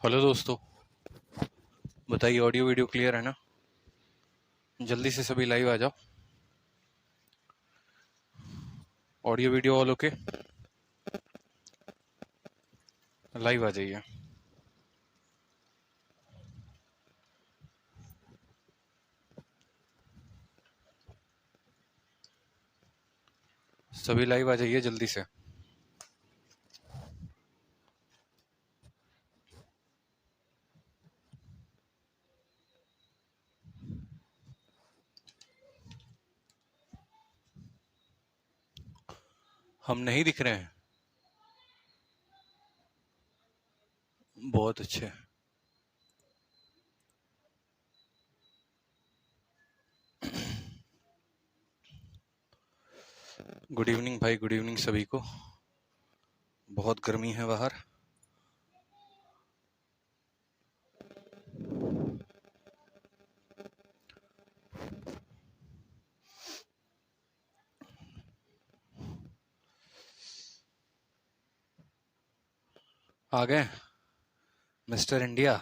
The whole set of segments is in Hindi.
हेलो दोस्तों। बताइए, ऑडियो वीडियो क्लियर है ना? जल्दी से सभी लाइव आ जाओ। Audio video all okay? Live आ जाइए। सभी लाइव आ जाइए जल्दी से। हम नहीं दिख रहे हैं? बहुत अच्छे। गुड इवनिंग भाई, गुड इवनिंग सभी को। बहुत गर्मी है बाहर। आ गए मिस्टर इंडिया।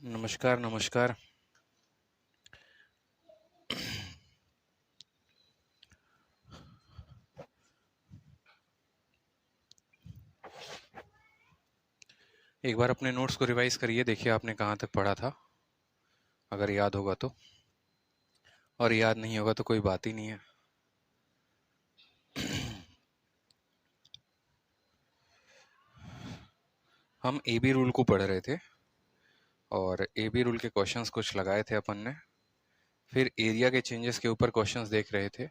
नमस्कार नमस्कार। एक बार अपने नोट्स को रिवाइज करिए, देखिए आपने कहाँ तक पढ़ा था, अगर याद होगा तो। और याद नहीं होगा तो कोई बात ही नहीं है। हम ए बी रूल को पढ़ रहे थे और ए बी रूल के क्वेश्चंस कुछ लगाए थे अपन ने। फिर एरिया के चेंजेस के ऊपर क्वेश्चंस देख रहे थे।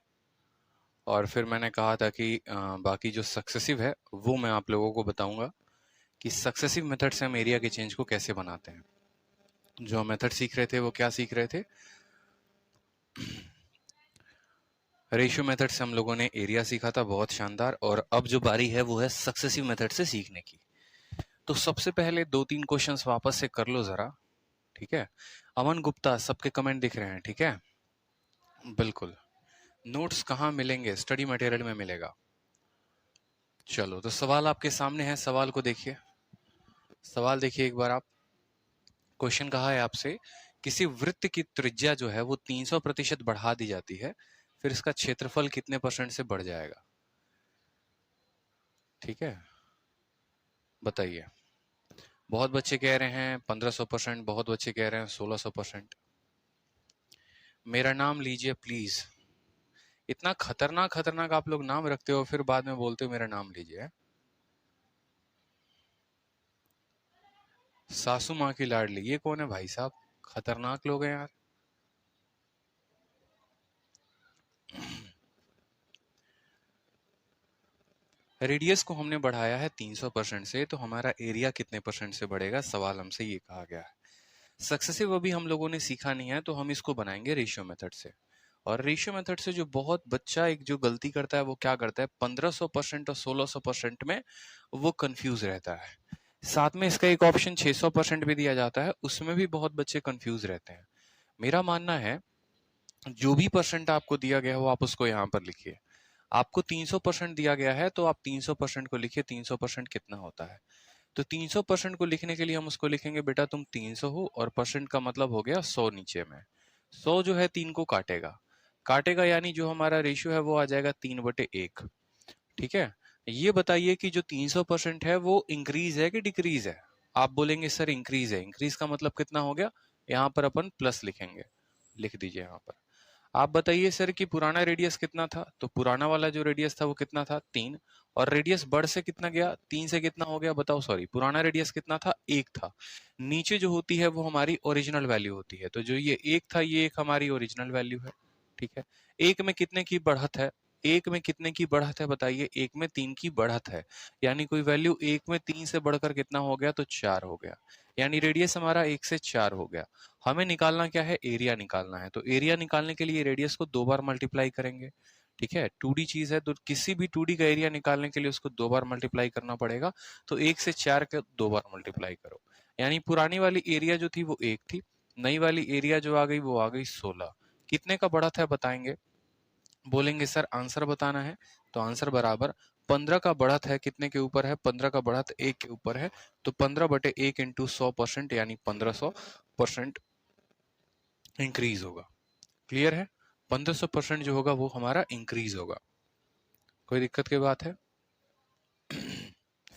और फिर मैंने कहा था कि बाकी जो सक्सेसिव है वो मैं आप लोगों को बताऊंगा कि सक्सेसिव मेथड से हम एरिया के चेंज को कैसे बनाते हैं। जो मेथड सीख रहे थे वो क्या सीख रहे थे? रेशियो मेथड से हम लोगों ने एरिया सीखा था, बहुत शानदार। और अब जो बारी है वो है सक्सेसिव मेथड से सीखने की। तो सबसे पहले 2-3 क्वेश्चंस वापस से कर लो जरा, ठीक है? अमन गुप्ता, सबके कमेंट दिख रहे हैं? ठीक है, बिल्कुल। नोट्स कहाँ मिलेंगे? स्टडी मटेरियल में मिलेगा। चलो, तो सवाल आपके सामने है, सवाल को देखिए। सवाल देखिए एक बार आप। क्वेश्चन कहा है आपसे, किसी वृत्त की त्रिज्या जो है वो 300% बढ़ा दी जाती है, फिर इसका क्षेत्रफल कितने % से बढ़ जाएगा? ठीक है, बताइए। बहुत बच्चे कह रहे हैं 1500%, बहुत बच्चे कह रहे हैं 1600%। मेरा नाम लीजिए प्लीज। इतना खतरनाक खतरनाक आप लोग नाम रखते हो, फिर बाद में बोलते हो मेरा नाम लीजिए। सासू माँ की लाडली, ये कौन है भाई साहब? खतरनाक लोग हैं यार। रेडियस को हमने बढ़ाया है 300% से, तो हमारा एरिया कितने % से बढ़ेगा? सवाल हमसे ये कहा गया है। सक्सेसिव अभी हम लोगों ने सीखा नहीं है, तो हम इसको बनाएंगे रेशियो मेथड से। और रेशियो मेथड से जो बहुत बच्चा एक जो गलती करता है वो क्या करता है, 1500% और 1600% में वो कंफ्यूज रहता है। साथ में इसका एक ऑप्शन 600% भी दिया जाता है, उसमें भी बहुत बच्चे कंफ्यूज रहते हैं। मेरा मानना है जो भी परसेंट आपको दिया गया हो आप उसको यहाँ पर लिखिए। आपको 300% दिया गया है तो आप 300% को लिखिए। 300% कितना होता है? तो 300% को लिखने के लिए हम उसको लिखेंगे, बेटा तुम 300 हो, और परसेंट का मतलब हो गया 100 नीचे में। 100 जो है 3 को काटेगा, काटेगा यानी जो हमारा रेशियो है वो आ जाएगा 3/1। ठीक है, ये बताइए कि जो 300% है वो इंक्रीज है कि डिक्रीज है? आप बोलेंगे सर इंक्रीज है। इंक्रीज का मतलब कितना हो गया? यहाँ पर अपन प्लस लिखेंगे, लिख दीजिए यहाँ पर। आप बताइए सर कि पुराना रेडियस कितना था? तो पुराना वाला जो रेडियस था वो कितना था? 3। और रेडियस बढ़ से कितना गया? 3 से कितना हो गया बताओ? सॉरी, पुराना रेडियस कितना था? 1 था। नीचे जो होती है वो हमारी ओरिजिनल वैल्यू होती है, तो जो ये 1 था ये एक हमारी ओरिजिनल वैल्यू है। ठीक है, 1 में कितने की बढ़त है? 1 में कितने की बढ़त है बताइए? 1 में 3 की बढ़त है, यानी कोई वैल्यू 1 में 3 से बढ़कर कितना हो गया? तो 4 हो गया, यानी रेडियस हमारा 1 से 4 हो गया। हमें निकालना क्या है? एरिया निकालना है। तो एरिया निकालने के लिए रेडियस को 2 बार मल्टीप्लाई करेंगे। ठीक है, 2D चीज है तो किसी भी 2D का एरिया निकालने के लिए उसको 2 बार मल्टीप्लाई करना पड़ेगा। तो 1 से 4 के 2 बार मल्टीप्लाई करो, यानी पुरानी वाली एरिया जो थी वो 1 थी, नई वाली एरिया जो आ गई वो आ गई 16। कितने का बढ़त है बताएंगे, बोलेंगे सर आंसर बताना है, तो आंसर बराबर 15 का बढ़त है, कितने के ऊपर है, 15 का बढ़त 1 के ऊपर है, तो 15/1 इंटू 100% यानी 1500% इंक्रीज होगा। क्लियर है, 1500% जो होगा वो हमारा इंक्रीज होगा। कोई दिक्कत की बात है?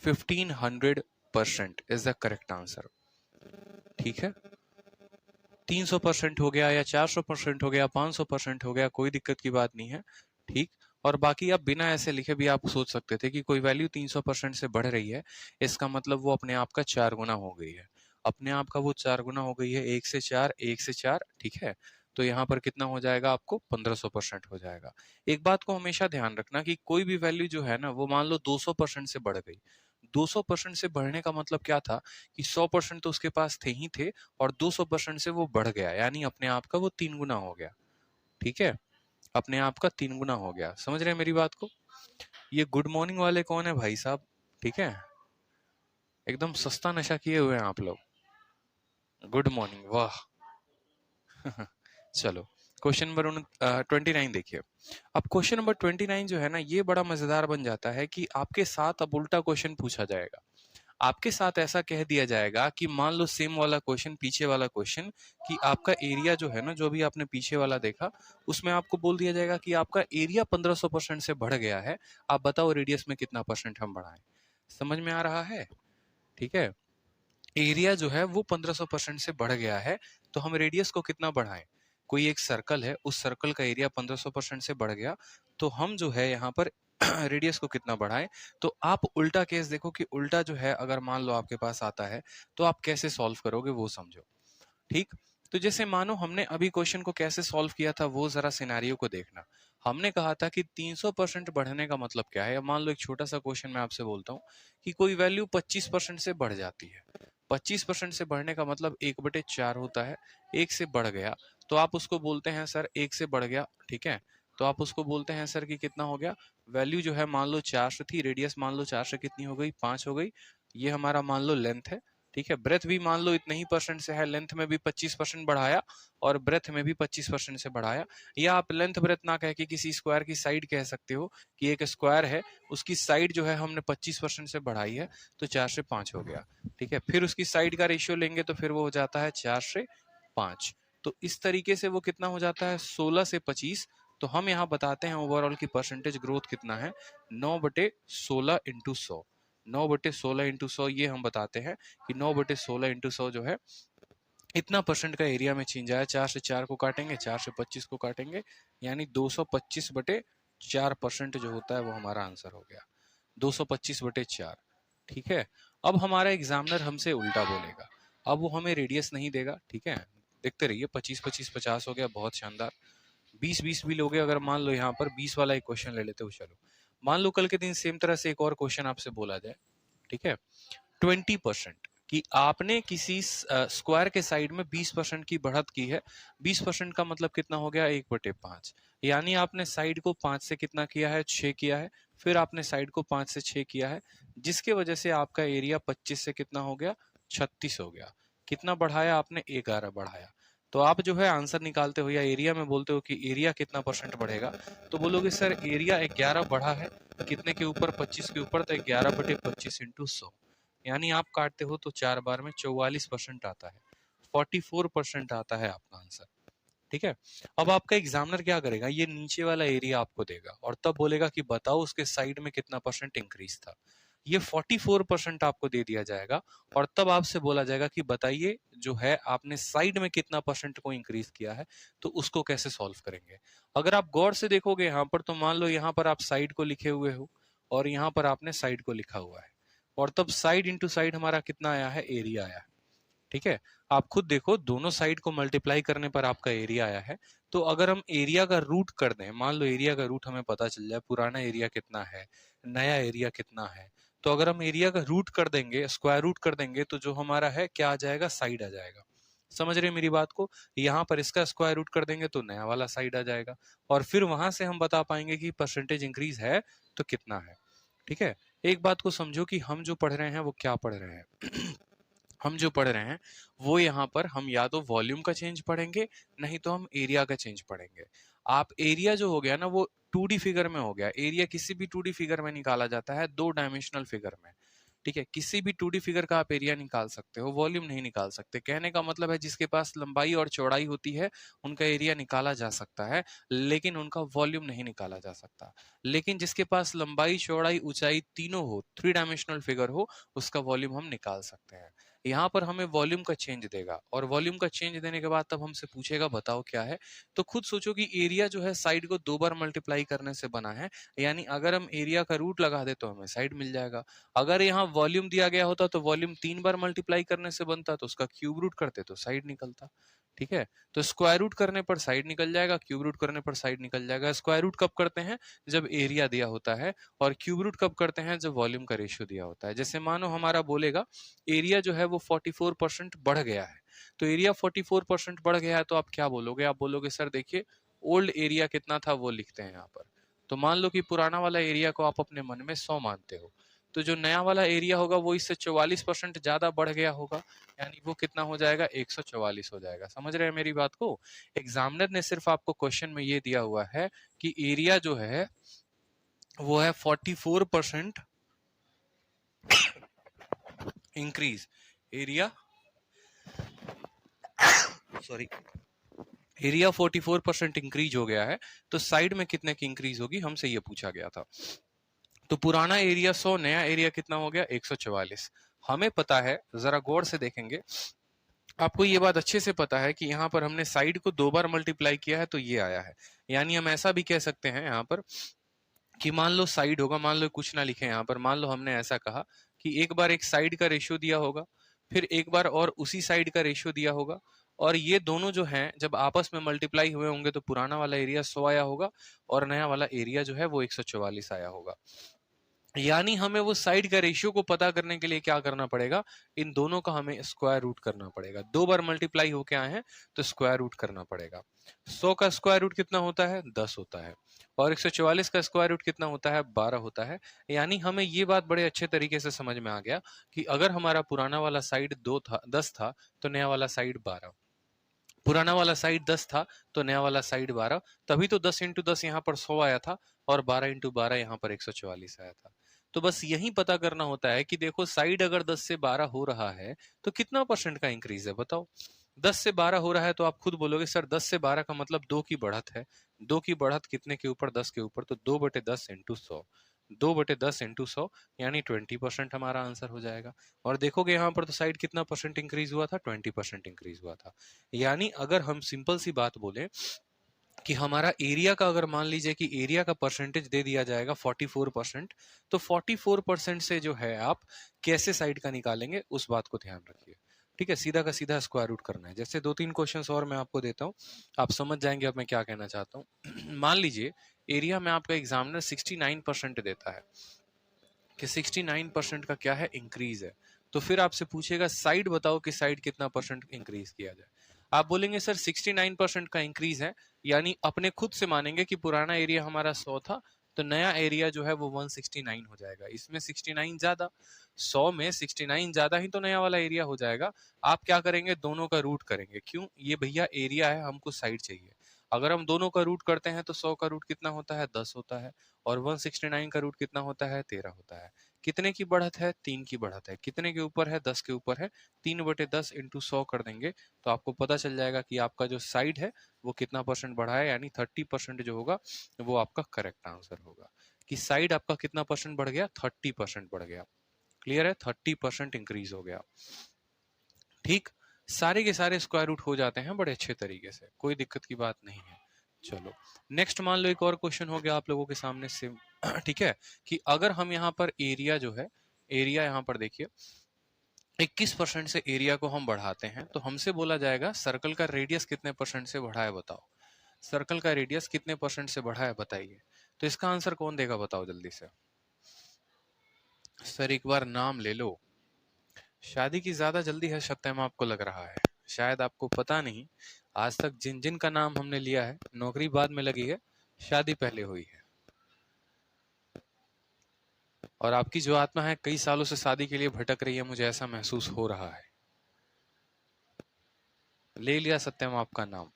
1500% इज द करेक्ट आंसर। ठीक है, 300% हो गया या 400% हो गया, 500% हो गया, कोई दिक्कत की बात नहीं है। ठीक, और बाकी आप बिना ऐसे लिखे भी आप सोच सकते थे कि कोई वैल्यू 300% से बढ़ रही है, इसका मतलब वो अपने आप का 4 गुना हो गई है। अपने आप का वो 4 गुना हो गई है, 1 से 4, 1 से 4, ठीक है। तो यहाँ पर कितना हो जाएगा आपको, 1500% हो जाएगा। एक बात को हमेशा ध्यान रखना कि कोई भी वैल्यू जो है ना, वो मान लो 200% से बढ़ गई। 200% से बढ़ने का मतलब क्या था कि 100% तो उसके पास थे ही थे, और 200% से वो बढ़ गया, यानी अपने आप का वो 3 गुना हो गया। ठीक है, अपने आप का 3 गुना हो गया। समझ रहे हैं मेरी बात को? ये गुड मॉर्निंग वाले कौन है भाई साहब? ठीक है, एकदम सस्ता नशा किए हुए हैं आप लोग। गुड मॉर्निंग, वाह। चलो, क्वेश्चन नंबर 29 देखिए। अब क्वेश्चन नंबर 29 जो है ना, ये बड़ा मजेदार बन जाता है कि आपके साथ अब उल्टा क्वेश्चन पूछा जाएगा। आपके साथ ऐसा कह दिया जाएगा कि मान लो सेम वाला क्वेश्चन, पीछे वाला क्वेश्चन, कि आपका एरिया जो है ना, जो भी आपने पीछे वाला देखा, उसमें आपको बोल दिया जाएगा कि आपका एरिया 1500% से बढ़ गया है, आप बताओ रेडियस में कितना परसेंट हम बढ़ाएं। समझ में आ रहा है? ठीक है, एरिया जो है वो 1500% से बढ़ गया है, तो हम रेडियस को कितना बढ़ाएं। कोई एक सर्कल है, उस सर्कल का एरिया 1500% से बढ़ गया, तो हम जो है यहाँ पर रेडियस को कितना बढ़ाएं। तो आप उल्टा केस देखो कि उल्टा जो है अगर मान लो आपके पास आता है, तो आप कैसे सॉल्व करोगे वो समझो। ठीक, तो जैसे मानो हमने अभी क्वेश्चन को कैसे सॉल्व किया था, वो जरा सिनेरियो को देखना। हमने कहा था कि 300% बढ़ने का मतलब क्या है। मान लो एक छोटा सा क्वेश्चन मैं आपसे बोलता हूँ कि कोई वैल्यू 25% से बढ़ जाती है। 25% से बढ़ने का मतलब 1/4 होता है। 1 से बढ़ गया तो आप उसको बोलते हैं सर 1 से बढ़ गया, ठीक है। तो आप उसको बोलते हैं सर कि कितना हो गया। वैल्यू जो है मान लो 4 से थी, रेडियस मान लो 4 से कितनी हो गई, 5 हो गई। ये हमारा मान लो लेंथ है, ठीक है। ब्रेथ भी मान लो इतने ही परसेंट से है, लेंथ में भी 25% बढ़ाया और ब्रेथ में भी 25% से बढ़ाया। या आप लेंथ ब्रेथ ना कह के किसी स्क्वायर की साइड कह सकते हो कि एक स्क्वायर है, उसकी साइड जो है हमने 25% से बढ़ाई है, तो 4 से 5 हो गया, ठीक है। फिर उसकी साइड का रेशियो लेंगे तो फिर वो हो जाता है 4 से 5। तो इस तरीके से वो कितना हो जाता है, 16 से 25। तो हम यहाँ बताते हैं ओवरऑल की परसेंटेज ग्रोथ कितना है, 9/16 इंटू 100। 9/16 इंटू 100 ये हम बताते हैं कि 9/16 इंटू 100 जो है इतना परसेंट का एरिया में चेंज आया। 4 से 4 को काटेंगे, 4 से 25 को काटेंगे, यानी 225/4% जो होता है वो हमारा आंसर हो गया, 225/4। ठीक है, अब हमारा एग्जामिनर हमसे उल्टा बोलेगा। अब वो हमें रेडियस नहीं देगा, ठीक है। देखते रहिए, 25/25 = 50 हो गया, बहुत शानदार। 20-20 भी लोगे, अगर मान लो यहाँ पर 20 वाला एक क्वेश्चन ले लेते हो। चलो, मान लो कल के दिन सेम तरह से एक और क्वेश्चन आपसे बोला जाए, ठीक है। 20% कि आपने किसी स्क्वायर के साइड में 20% की बढ़त की है। 20% का मतलब कितना हो गया, 1/5, यानी आपने साइड को 5 से कितना किया है, 6 किया है। फिर आपने साइड को 5 से 6 किया है, जिसके वजह से आपका एरिया 25 से कितना हो गया, 36 हो गया। कितना बढ़ाया आपने, 11 बढ़ाया। तो आप जो है आंसर निकालते हो या एरिया में बोलते हो कि एरिया कितना परसेंट बढ़ेगा, तो बोलोगे सर एरिया 11 बढ़ा है, कितने के ऊपर, 25 के ऊपर, तो 11/25 इंटू 100, यानी आप काटते हो तो 4 बार में 44% आता है, 44% आता है आपका आंसर। ठीक है, अब आपका एग्जामिनर क्या करेगा, ये नीचे वाला एरिया आपको देगा और तब बोलेगा कि बताओ उसके साइड में कितना परसेंट इंक्रीज था। ये 44% आपको दे दिया जाएगा और तब आपसे बोला जाएगा कि बताइए जो है आपने साइड में कितना परसेंट को इंक्रीज किया है, तो उसको कैसे सॉल्व करेंगे। अगर आप गौर से देखोगे यहाँ पर, तो मान लो यहाँ पर आप साइड को लिखे हुए हो और यहाँ पर आपने साइड को लिखा हुआ है, और तब साइड इंटू साइड हमारा कितना आया है, एरिया आया है। ठीक है, आप खुद देखो, दोनों साइड को मल्टीप्लाई करने पर आपका एरिया आया है। तो अगर हम एरिया का रूट कर दें, मान लो एरिया का रूट हमें पता चल जाए, पुराना एरिया कितना है, नया एरिया कितना है, तो अगर हम एरिया का रूट कर देंगे, स्क्वायर रूट कर देंगे, तो जो हमारा है क्या आ जाएगा, साइड आ जाएगा। समझ रहे हैं मेरी बात को? यहाँ पर इसका स्क्वायर रूट कर देंगे तो नया वाला साइड आ जाएगा, और फिर वहां से हम बता पाएंगे कि परसेंटेज इंक्रीज है तो कितना है। ठीक है, एक बात को समझो कि हम जो पढ़ रहे हैं वो क्या पढ़ रहे हैं। हम जो पढ़ रहे हैं वो यहाँ पर हम या तो वॉल्यूम का चेंज पढ़ेंगे, नहीं तो हम एरिया का चेंज पढ़ेंगे। आप एरिया जो हो गया ना वो 2D फिगर में हो गया। एरिया किसी भी 2D फिगर में निकाला जाता है, 2 डायमेंशनल फिगर में। ठीक है, किसी भी 2D फिगर का आप एरिया निकाल सकते हो, वॉल्यूम नहीं निकाल सकते। कहने का मतलब है जिसके पास लंबाई और चौड़ाई होती है उनका एरिया निकाला जा सकता है, लेकिन उनका वॉल्यूम नहीं निकाला जा सकता। लेकिन जिसके पास लंबाई चौड़ाई ऊंचाई तीनों हो, 3 डायमेंशनल फिगर हो, उसका वॉल्यूम हम निकाल सकते हैं। यहाँ पर हमें वॉल्यूम का चेंज देगा और वॉल्यूम का चेंज देने के बाद तब हमसे पूछेगा बताओ क्या है। तो खुद सोचो कि एरिया जो है साइड को 2 बार मल्टीप्लाई करने से बना है, यानी अगर हम एरिया का रूट लगा दे तो हमें साइड मिल जाएगा। अगर यहाँ वॉल्यूम दिया गया होता तो वॉल्यूम 3 बार मल्टीप्लाई करने से बनता, तो उसका क्यूब रूट करते तो साइड निकलता। ठीक है, तो स्क्वायर रूट करने पर साइड निकल जाएगा, क्यूब रूट करने पर साइड निकल जाएगा। स्क्वायर रूट कब करते हैं? जब एरिया दिया होता है। और क्यूब रूट कब करते हैं? जब वॉल्यूम का रेशियो दिया होता है। जैसे मानो हमारा बोलेगा एरिया जो है वो 44% बढ़ गया है, तो एरिया 44% बढ़ गया है तो आप क्या बोलोगे? आप बोलोगे सर देखिए ओल्ड एरिया कितना था वो लिखते हैं यहाँ पर। तो मान लो कि पुराना वाला एरिया को आप अपने मन में 100 मानते हो, तो जो नया वाला एरिया होगा वो इससे 44% ज्यादा बढ़ गया होगा, यानी वो कितना हो जाएगा? 144 हो जाएगा। समझ रहे हैं मेरी बात को? एग्जामिनर ने सिर्फ आपको क्वेश्चन में ये दिया हुआ है कि एरिया जो है वो है 44% increase. Area sorry area 44% increase हो गया है, तो साइड में कितने की इंक्रीज होगी हमसे ये पूछा गया था। तो पुराना एरिया 100, नया एरिया कितना हो गया? 144। हमें पता है, जरा गौर से देखेंगे, आपको ये बात अच्छे से पता है कि यहाँ पर हमने साइड को 2 बार मल्टीप्लाई किया है तो ये आया है। यानी हम ऐसा भी कह सकते हैं यहाँ पर कि मान लो साइड होगा, मान लो कुछ ना लिखे यहाँ पर, मान लो हमने ऐसा कहा कि एक बार एक साइड का रेशियो दिया होगा, फिर एक बार और उसी साइड का रेशियो दिया होगा, और ये दोनों जो हैं जब आपस में मल्टीप्लाई हुए होंगे तो पुराना वाला एरिया 100 आया होगा और नया वाला एरिया जो है वो 144 आया होगा। यानी हमें वो साइड का रेशियो को पता करने के लिए क्या करना पड़ेगा? इन दोनों का हमें स्क्वायर रूट करना पड़ेगा। 2 बार मल्टीप्लाई होके आए हैं तो स्क्वायर रूट करना पड़ेगा। 100 का स्क्वायर रूट कितना होता है? 10 होता है। और 144 का स्क्वायर रूट कितना होता है? 12 होता है। यानी हमें ये बात बड़े अच्छे तरीके से समझ में आ गया कि अगर हमारा पुराना वाला साइड 10 था तो नया वाला साइड 12, पुराना वाला साइड 10 था तो नया वाला साइड 12, तभी तो 10 इंटू 10 यहाँ पर 100 आया था और 12 इंटू 12 यहाँ पर 144 आया था। तो बस यही पता करना होता है कि देखो साइड अगर 10 से 12 हो रहा है तो कितना परसेंट का इंक्रीज है बताओ। 10 से 12 हो रहा है तो आप खुद बोलोगे सर 10 से 12 का मतलब 2 की बढ़त है। 2 की बढ़त कितने के ऊपर? 10 के ऊपर, तो 2/10 इंटू 100, 2/10 इंटू 100 यानी 20% हमारा आंसर हो जाएगा। और देखोगे यहाँ पर तो साइड कितना परसेंट इंक्रीज हुआ था? 20% इंक्रीज हुआ था। यानी अगर हम सिंपल सी बात बोले कि हमारा एरिया का, अगर मान लीजिए कि एरिया का परसेंटेज दे दिया जाएगा 44%, तो 44% से जो है आप कैसे साइड का निकालेंगे उस बात को ध्यान रखिए। ठीक है, सीधा का सीधा स्क्वायर रूट करना है। जैसे 2-3 क्वेश्चंस और मैं आपको देता हूँ, आप समझ जाएंगे अब मैं क्या कहना चाहता हूँ। मान लीजिए एरिया में आपका एग्जामिनर 69% देता है कि 69% का क्या है? इंक्रीज है। तो फिर आपसे पूछेगा साइड बताओ कि साइड कितना परसेंट इंक्रीज किया जाए। आप बोलेंगे सर 69% का इंक्रीज है, यानी अपने खुद से मानेंगे कि पुराना एरिया हमारा 100 था तो नया एरिया जो है वो 169 हो जाएगा। इसमें 69 ज्यादा, 100 में 69 ज्यादा ही तो नया वाला एरिया हो जाएगा। आप क्या करेंगे? दोनों का रूट करेंगे। क्यों? ये भैया एरिया है, हमको साइड चाहिए। अगर हम दोनों का रूट करते हैं तो 100 का रूट कितना होता है? 10 होता है। और 169 का रूट कितना होता है? 13 होता है। कितने की बढ़त है? 3 की बढ़त है। कितने के ऊपर है? 10 के ऊपर है। 3/10 इंटू 100 कर देंगे तो आपको पता चल जाएगा कि आपका जो साइड है वो कितना परसेंट बढ़ा है, यानी 30% जो होगा वो आपका करेक्ट आंसर होगा। कि साइड आपका कितना परसेंट बढ़ गया? 30% बढ़ गया। क्लियर है? 30% इंक्रीज हो गया। ठीक, सारे के सारे स्क्वायर रूट हो जाते हैं बड़े अच्छे तरीके से, कोई दिक्कत की बात नहीं है। चलो नेक्स्ट मान लो एक और क्वेश्चन हो गया आप लोगों के सामने से। ठीक है, कि अगर हम यहाँ पर एरिया जो है, एरिया यहाँ पर देखिए 21% से एरिया को हम बढ़ाते हैं तो हमसे बोला जाएगा सर्कल का रेडियस कितने परसेंट से बढ़ा है बताओ। सर्कल का रेडियस कितने परसेंट से बढ़ा है बताइए। तो इसका आंसर कौन देगा बताओ जल्दी से। सर एक बार नाम ले लो। शादी की ज्यादा जल्दी है सत्यम आपको लग रहा है, शायद आपको पता नहीं, आज तक जिन जिन का नाम हमने लिया है नौकरी बाद में लगी है, शादी पहले हुई है। और आपकी जो आत्मा है कई सालों से शादी के लिए भटक रही है, मुझे ऐसा महसूस हो रहा है। ले लिया सत्यम आपका नाम।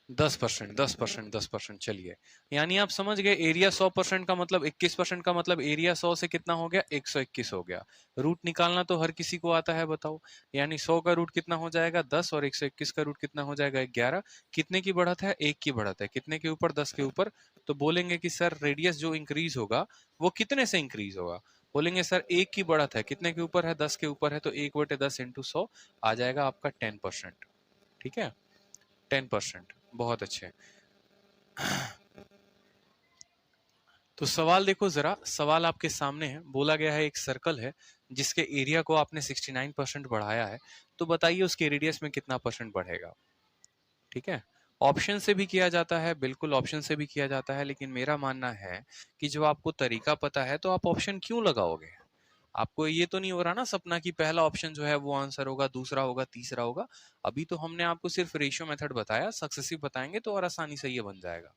10%, 10%, 10%, चलिए। यानी आप समझ गए, एरिया 100% का मतलब 21% का मतलब एरिया 100 से कितना हो गया, 121 हो गया। रूट निकालना तो हर किसी को आता है, बताओ। यानी 100 का रूट कितना हो जाएगा, 10, और 121 का रूट कितना हो जाएगा, 11। कितने की बढ़त है, 1 की बढ़त है। कितने के ऊपर, 10 के ऊपर। तो बोलेंगे कि सर रेडियस जो इंक्रीज होगा वो कितने से इंक्रीज होगा। बोलेंगे सर 1 की बढ़त है, कितने के ऊपर है, 10 के ऊपर है, तो 1/10 इंटू 100 आ जाएगा आपका 10%। ठीक है, 10%। बहुत अच्छे। तो सवाल देखो जरा, सवाल आपके सामने है। बोला गया है एक सर्कल है जिसके एरिया को आपने 69% बढ़ाया है, तो बताइए उसके रेडियस में कितना परसेंट बढ़ेगा। ठीक है, ऑप्शन से भी किया जाता है, बिल्कुल ऑप्शन से भी किया जाता है, लेकिन मेरा मानना है कि जब आपको तरीका पता है तो आप ऑप्शन क्यों लगाओगे। आपको ये तो नहीं हो रहा ना सपना कि पहला ऑप्शन जो है वो आंसर होगा, दूसरा होगा, तीसरा होगा। अभी तो हमने आपको सिर्फ रेशियो मेथड बताया, सक्सेसिव बताएंगे तो और आसानी से ये बन जाएगा।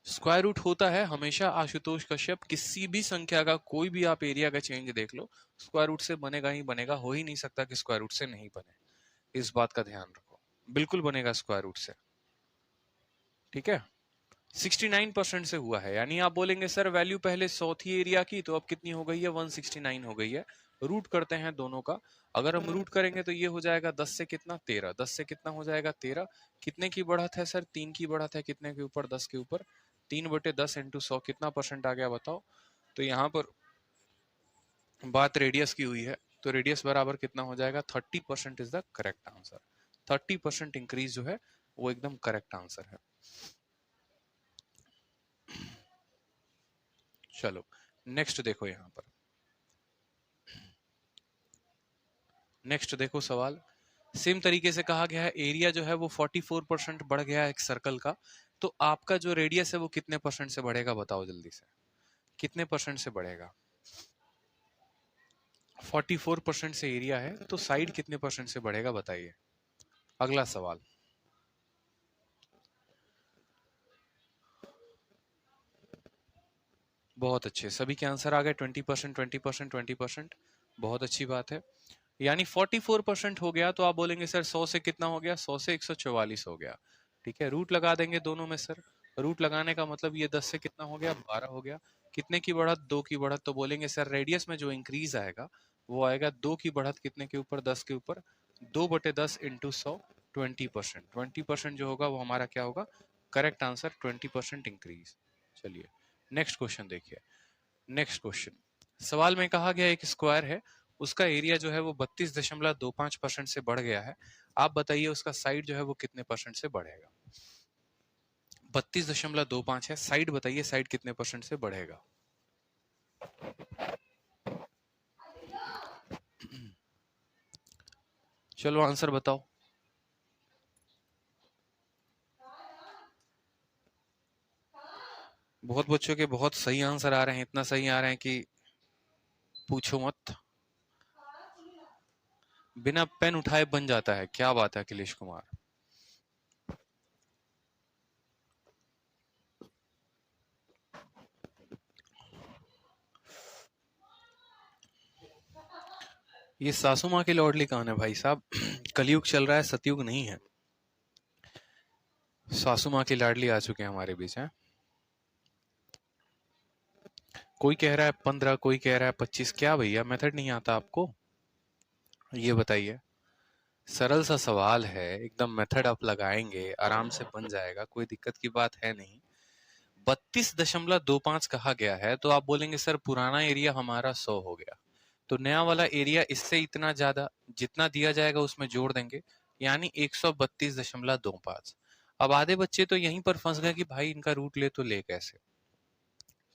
स्क्वायर रूट होता है हमेशा आशुतोष कश्यप, किसी भी संख्या का कोई भी आप एरिया का चेंज देख लो, स्क्वायर रूट से बनेगा ही बनेगा। हो ही नहीं सकता कि स्क्वायर रूट से नहीं बने, इस बात का ध्यान रखो। बिल्कुल बनेगा स्क्वायर रूट से। ठीक है, 69% से हुआ है। यानी आप बोलेंगे सर वैल्यू पहले 100 थी एरिया की, तो अब कितनी हो गई है, 169 हो गई है। रूट करते हैं दोनों का। अगर हम रूट करेंगे तो ये हो जाएगा 10 से कितना, 13। 10 से कितना हो जाएगा, 13। कितने की बढ़त है सर, 3 की बढ़त है। कितने के ऊपर, 10 के ऊपर। 3/10 इंटू 100 कितना परसेंट आ गया, बताओ। तो यहाँ पर बात रेडियस की हुई है, तो रेडियस बराबर कितना हो जाएगा, 30% is the correct answer. 30% increase जो है वो एकदम करेक्ट आंसर है। चलो नेक्स्ट देखो, यहाँ पर नेक्स्ट देखो सवाल। सेम तरीके से कहा गया है एरिया जो है वो 44% बढ़ गया है एक सर्कल का, तो आपका जो रेडियस है वो कितने परसेंट से बढ़ेगा, बताओ जल्दी से। कितने परसेंट से बढ़ेगा। 44% से एरिया है तो साइड कितने परसेंट से बढ़ेगा, बताइए। अगला सवाल। बहुत अच्छे, सभी के आंसर आ गए। 20%, 20%, 20%। बहुत अच्छी बात है। यानी 44% हो गया, तो आप बोलेंगे सर 100 से कितना हो गया, 100 से 144 हो गया। ठीक है, रूट लगा देंगे दोनों में सर। रूट लगाने का मतलब ये 10 से कितना हो गया, 12 हो गया। कितने की बढ़त, 2 की बढ़त, तो बोलेंगे सर रेडियस में जो इंक्रीज आएगा वो आएगा 2 की बढ़त कितने के ऊपर, 10 के ऊपर। 2/10 इंटू 100, 20%। 20% जो होगा वो हमारा क्या होगा, करेक्ट आंसर, 20% इंक्रीज। चलिए नेक्स्ट क्वेश्चन देखिए। नेक्स्ट क्वेश्चन, सवाल में कहा गया एक स्क्वायर है, उसका एरिया जो है वो 32.25% से बढ़ गया है। आप बताइए उसका साइड जो है वो कितने परसेंट से बढ़ेगा। 32.25 है, साइड बताइए, साइड कितने परसेंट से बढ़ेगा। चलो आंसर बताओ। बहुत बच्चों के बहुत सही आंसर आ रहे हैं, इतना सही आ रहे हैं कि पूछो मत। बिना पेन उठाए बन जाता है, क्या बात है अखिलेश कुमार। ये सासू माँ की लौडली कौन है भाई साहब। कलयुग चल रहा है, सतयुग नहीं है। सासू माँ की लाडली आ चुके हैं हमारे बीच है। कोई कह रहा है 15, कोई कह रहा है 25। क्या भैया मेथड नहीं आता आपको, ये बताइए। सरल सा सवाल है एकदम, मेथड आप लगाएंगे आराम से बन जाएगा, कोई दिक्कत की बात है नहीं। 32.25 कहा गया है, तो आप बोलेंगे सर पुराना एरिया हमारा 100 हो गया, तो नया वाला एरिया इससे इतना ज्यादा जितना दिया जाएगा उसमें जोड़ देंगे, यानी 132.25। अब आधे बच्चे तो यहीं पर फंस गए कि भाई इनका रूट ले तो ले कैसे।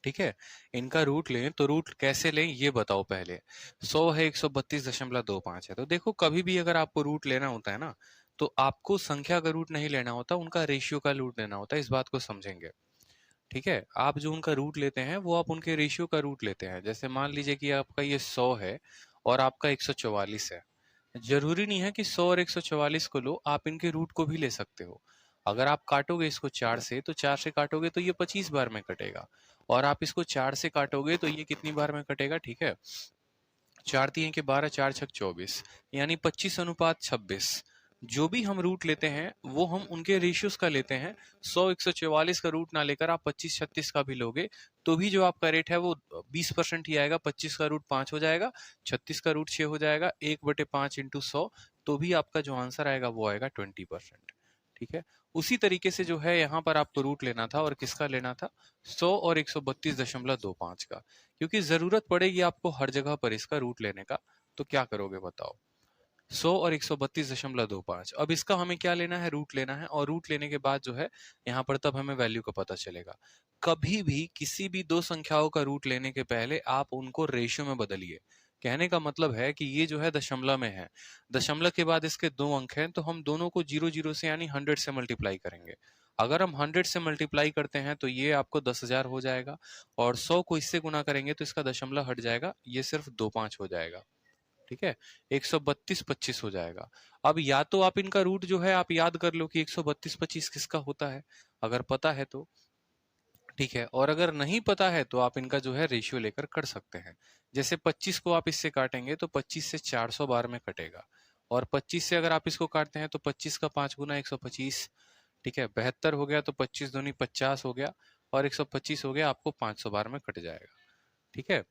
ठीक है, इनका रूट लें तो रूट कैसे लें ये बताओ पहले। 100 है, 132.25 है, तो देखो कभी भी अगर आपको रूट लेना होता है ना, तो आपको संख्या का रूट नहीं लेना होता, उनका रेशियो का रूट लेना होता है, इस बात को समझेंगे। ठीक है, आप जो उनका रूट लेते हैं वो आप उनके रेशियो का रूट लेते हैं। जैसे मान लीजिए कि आपका ये 100 है और आपका 144 है, जरूरी नहीं है कि 100 और 144 को लो, आप इनके रूट को भी ले सकते हो। अगर आप काटोगे इसको 4 से तो 4 से काटोगे तो ये 25 बार में कटेगा, और आप इसको 4 से काटोगे तो ये कितनी बार में कटेगा, ठीक है, 4 3 के 12, 4 6 24, यानी 25:26। जो भी हम रूट लेते हैं वो हम उनके रेशियोज का लेते हैं। 100 144 का रूट ना लेकर आप 25 36 का भी लोगे तो भी जो आपका रेट है वो 20% ही आएगा। 25 का रूट 5 हो जाएगा, 36 का रूट 6 हो जाएगा, 1/5 इंटू 100, तो भी आपका जो आंसर आएगा वो आएगा 20%। ठीक है, उसी तरीके से जो है यहाँ पर आपको रूट लेना था, और किसका लेना था, 100 और 132.25 का, क्योंकि जरूरत पड़ेगी आपको हर जगह पर इसका रूट लेने का। तो क्या करोगे बताओ, 100 और 132.25। अब इसका हमें क्या लेना है, रूट लेना है, और रूट लेने के बाद जो है यहाँ पर तब हमें वैल्यू का पता चलेगा। कभी भी किसी भी दो संख्याओं का रूट लेने के पहले आप उनको रेशियो में बदलिए। कहने का मतलब है कि ये जो है दशमलव में है, दशमलव के बाद इसके 2 अंक हैं, तो हम दोनों को 0 0 से यानी 100 से मल्टीप्लाई करेंगे। अगर हम 100 से मल्टीप्लाई करते हैं तो ये आपको 10,000 हो जाएगा, और 100 को इससे गुना करेंगे तो इसका दशमलव हट जाएगा, ये सिर्फ 2 5 हो जाएगा। ठीक है, 132 25 हो जाएगा। अब या तो आप इनका रूट जो है आप याद कर लो कि 132 25 किसका होता है, अगर पता है तो ठीक है, और अगर नहीं पता है तो आप इनका जो है रेशियो लेकर कर सकते हैं। जैसे 25 को आप इससे काटेंगे तो 25 से 400 बार में कटेगा, और 25 से अगर आप इसको काटते हैं तो 25 का 5 गुना 125, ठीक है, 72 हो गया, तो 25 दूनी 50 हो गया, और 125 हो गया, आपको 500 बार में कट जाएगा। ठीक है,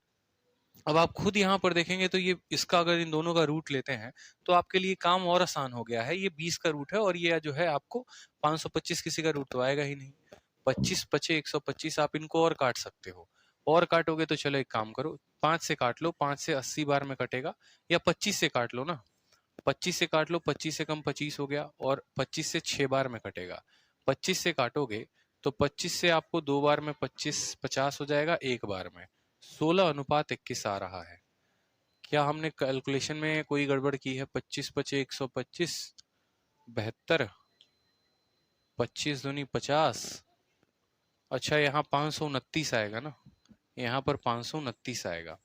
अब आप खुद यहाँ पर देखेंगे तो ये इसका अगर इन दोनों का रूट लेते हैं तो आपके लिए काम और आसान हो गया है। ये 20 का रूट है, और ये जो है आपको 525 किसी का रूट तो आएगा ही नहीं। 25 पचे 125, आप इनको और काट सकते हो, और काटोगे तो चलो एक काम करो, 5 से काट लो, 5 से 80 बार में कटेगा, या 25 से काट लो ना, 25 से काट लो, 25 से कम 25 हो गया, और 25 से 6 बार में कटेगा। 25 से काटोगे तो 25 से आपको 2 बार में 25 50 हो जाएगा, एक बार में 16:21 आ रहा है। क्या हमने कैलकुलेशन में कोई गड़बड़ की है? 25 पचे 125, 72, 25 दूनी 50, अच्छा यहाँ 529 आएगा ना, यहाँ पर 529 आएगा।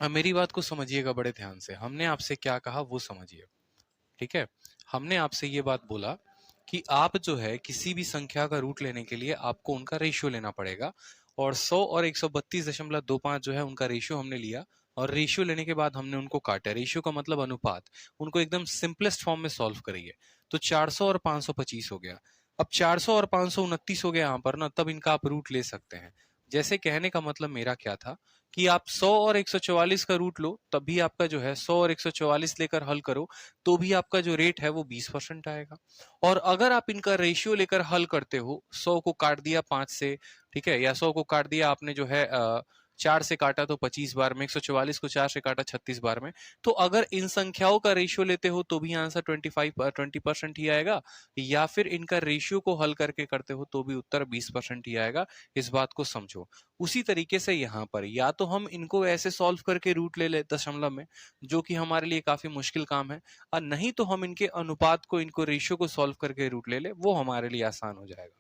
अब मेरी बात को समझिएगा बड़े ध्यान से, हमने आपसे क्या कहा वो समझिए। ठीक है, हमने आपसे ये बात बोला कि आप जो है किसी भी संख्या का रूट लेने के लिए आपको उनका रेशियो लेना पड़ेगा, और 100 और 132.25 जो है उनका रेशियो हमने लिया, और रेशियो लेने के बाद हमने उनको काटा। रेशियो का मतलब अनुपात, उनको एकदम सिंपलेस्ट फॉर्म में सॉल्व करिए। तो 400 और 525 हो गया। अब 400 और 529 हो गया यहाँ पर ना, तब इनका आप रूट ले सकते हैं। जैसे कहने का मतलब मेरा क्या था कि आप 100 और 144 का रूट लो, तब भी आपका जो है 100 और 144 लेकर हल करो तो भी आपका जो रेट है वो 20% आएगा। और अगर आप इनका रेशियो लेकर हल करते हो, 100 को काट दिया 5 से, ठीक है, या 100 को काट दिया आपने जो है 4 से काटा तो 25 बार में, 144 को 4 से काटा 36 बार में, तो अगर इन संख्याओं का रेशियो लेते हो तो भी आंसर 20% ही आएगा, या फिर इनका रेशियो को हल करके करते हो तो भी उत्तर 20% ही आएगा। इस बात को समझो। उसी तरीके से यहाँ पर या तो हम इनको ऐसे सॉल्व करके रूट ले ले दशमलव में, जो कि हमारे लिए काफी मुश्किल काम है, और नहीं तो हम इनके अनुपात को, इनको रेशियो को सॉल्व करके रूट ले ले, वो हमारे लिए आसान हो जाएगा।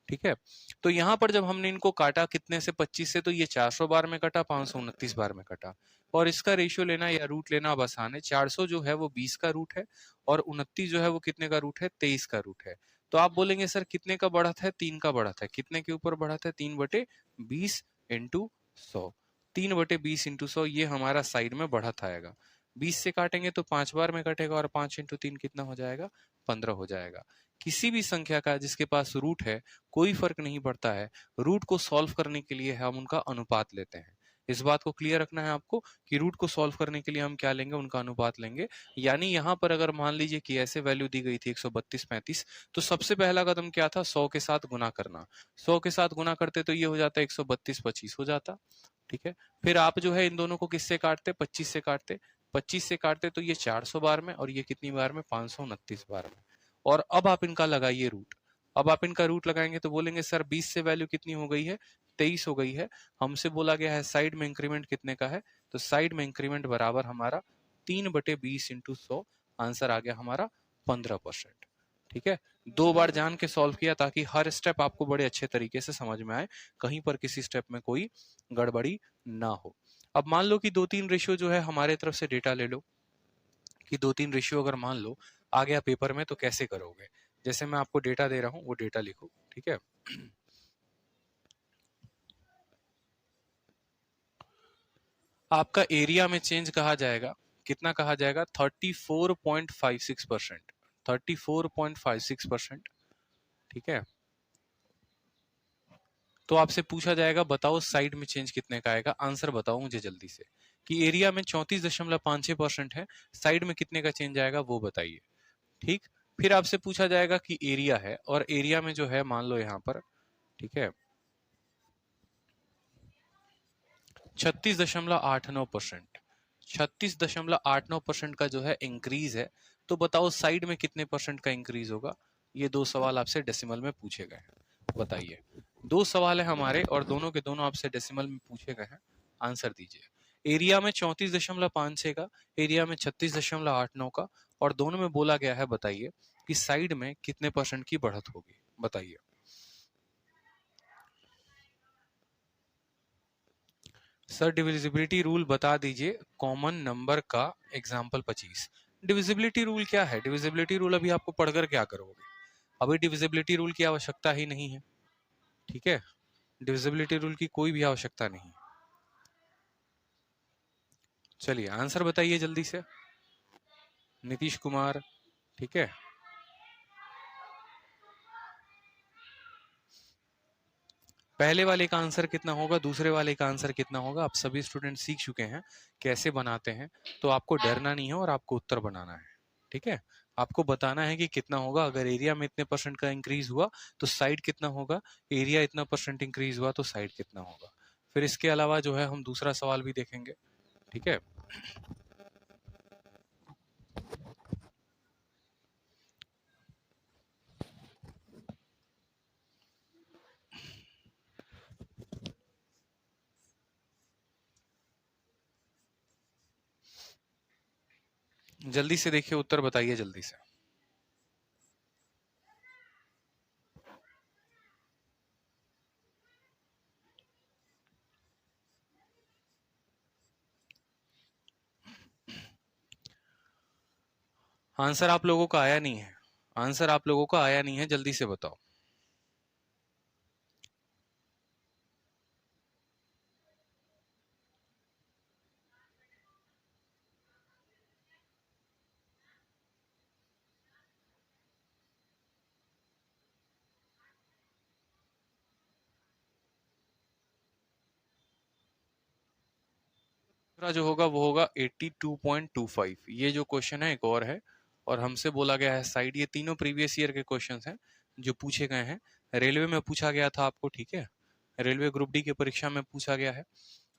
ठीक है, तो यहाँ पर जब हमने इनको काटा कितने से, 25 से, तो ये 400 बार में कटा, 529 बार में कटा। और इसका रेशियो लेना या रूट लेना अब आसान है। 400 जो है वो 20 का रूट है, और 29 जो है वो कितने का रूट है, 23 का रूट है। तो आप बोलेंगे सर कितने का बढ़त है, 3 का बढ़त है। कितने के ऊपर बढ़त है, 3/20 इंटू 100। 3/20 इंटू 100, ये हमारा साइड में बढ़त आएगा। 20 से काटेंगे तो 5 बार में कटेगा, और 5 इंटू 3 कितना हो जाएगा, 15 हो जाएगा। किसी भी संख्या का जिसके पास रूट है, कोई फर्क नहीं पड़ता है, रूट को सॉल्व करने के लिए हम उनका अनुपात लेते हैं। इस बात को क्लियर रखना है आपको कि रूट को सॉल्व करने के लिए हम क्या लेंगे, उनका अनुपात लेंगे। यानी यहाँ पर अगर मान लीजिए कि ऐसे वैल्यू दी गई थी 132 35, तो सबसे पहला कदम क्या था, 100 के साथ गुना करना। 100 के साथ गुना करते तो ये हो जाता 132 25 हो जाता। ठीक है, फिर आप जो है इन दोनों को किससे काटते, 25 से काटते। 25 से काटते तो ये 400 बार में, और ये कितनी बार में, 529 बार में। और अब आप इनका लगाइए रूट। अब आप इनका रूट लगाएंगे तो बोलेंगे सर 20 से वैल्यू कितनी हो गई है, 23 हो गई है। हमसे बोला गया है साइड में इंक्रीमेंट कितने का है, तो साइड में इंक्रीमेंट बराबर हमारा 3/20 इंटू 100, आंसर आ गया हमारा 15%। ठीक है, 2 बार जान के सॉल्व किया ताकि हर स्टेप आपको बड़े अच्छे तरीके से समझ में आए, कहीं पर किसी स्टेप में कोई गड़बड़ी ना हो। अब मान लो कि 2-3 रेशियो जो है हमारे तरफ से डेटा ले लो, कि 2-3 रेशियो अगर मान लो आ गया पेपर में, तो कैसे करोगे। जैसे मैं आपको डेटा दे रहा हूँ वो डेटा लिखो, ठीक है। आपका एरिया में चेंज कहा जाएगा, कितना कहा जाएगा? 34.56%, 34.56%, ठीक है। तो आपसे पूछा जाएगा बताओ साइड में चेंज कितने का आएगा, आंसर बताओ मुझे जल्दी से, कि एरिया में 34.56% है, साइड में कितने का चेंज आएगा वो बताइए, ठीक। फिर आपसे पूछा जाएगा कि एरिया है, और एरिया में जो है मान लो यहाँ पर, ठीक है, 36.89%, 36.89% का जो है इंक्रीज है। तो बताओ साइड में कितने परसेंट का इंक्रीज होगा? ये दो सवाल आपसे डेसिमल में पूछे गए हैं, बताइए। दो सवाल है हमारे और दोनों के दोनों आपसे डेसिमल में पूछे गए हैं, आंसर दीजिए। एरिया में 34.56 का, एरिया में 36.89 का, और दोनों में बोला गया है बताइए कि साइड में कितने परसेंट की बढ़त होगी, बताइए। सर डिविजिबिलिटी रूल बता दीजिए, कॉमन नंबर का एग्जाम्पल 25। डिविजिबिलिटी रूल क्या है? डिविजिबिलिटी रूल अभी आपको पढ़कर क्या करोगे? अभी डिविजिबिलिटी रूल की आवश्यकता ही नहीं है, ठीक है। डिविजिबिलिटी रूल की कोई भी आवश्यकता नहीं। चलिए आंसर बताइए जल्दी से, नीतीश कुमार, ठीक है। पहले वाले का आंसर कितना होगा, दूसरे वाले का आंसर कितना होगा, आप सभी स्टूडेंट सीख चुके हैं कैसे बनाते हैं, तो आपको डरना नहीं है और आपको उत्तर बनाना है, ठीक है। आपको बताना है कि कितना होगा, अगर एरिया में इतने परसेंट का इंक्रीज हुआ तो साइड कितना होगा, एरिया इतना परसेंट इंक्रीज हुआ तो साइड कितना होगा। फिर इसके अलावा जो है हम दूसरा सवाल भी देखेंगे, ठीक है। जल्दी से देखिए, उत्तर बताइए जल्दी से। आंसर आप लोगों का आया नहीं है, आंसर आप लोगों का आया नहीं है, जल्दी से बताओ। दूसरा जो होगा वो होगा 82.25। ये जो क्वेश्चन है एक और है, और हमसे बोला गया है साइड, ये तीनों प्रीवियस ईयर के क्वेश्चंस हैं जो पूछे गए हैं। रेलवे में पूछा गया था आपको, ठीक है, रेलवे ग्रुप डी की परीक्षा में पूछा गया है,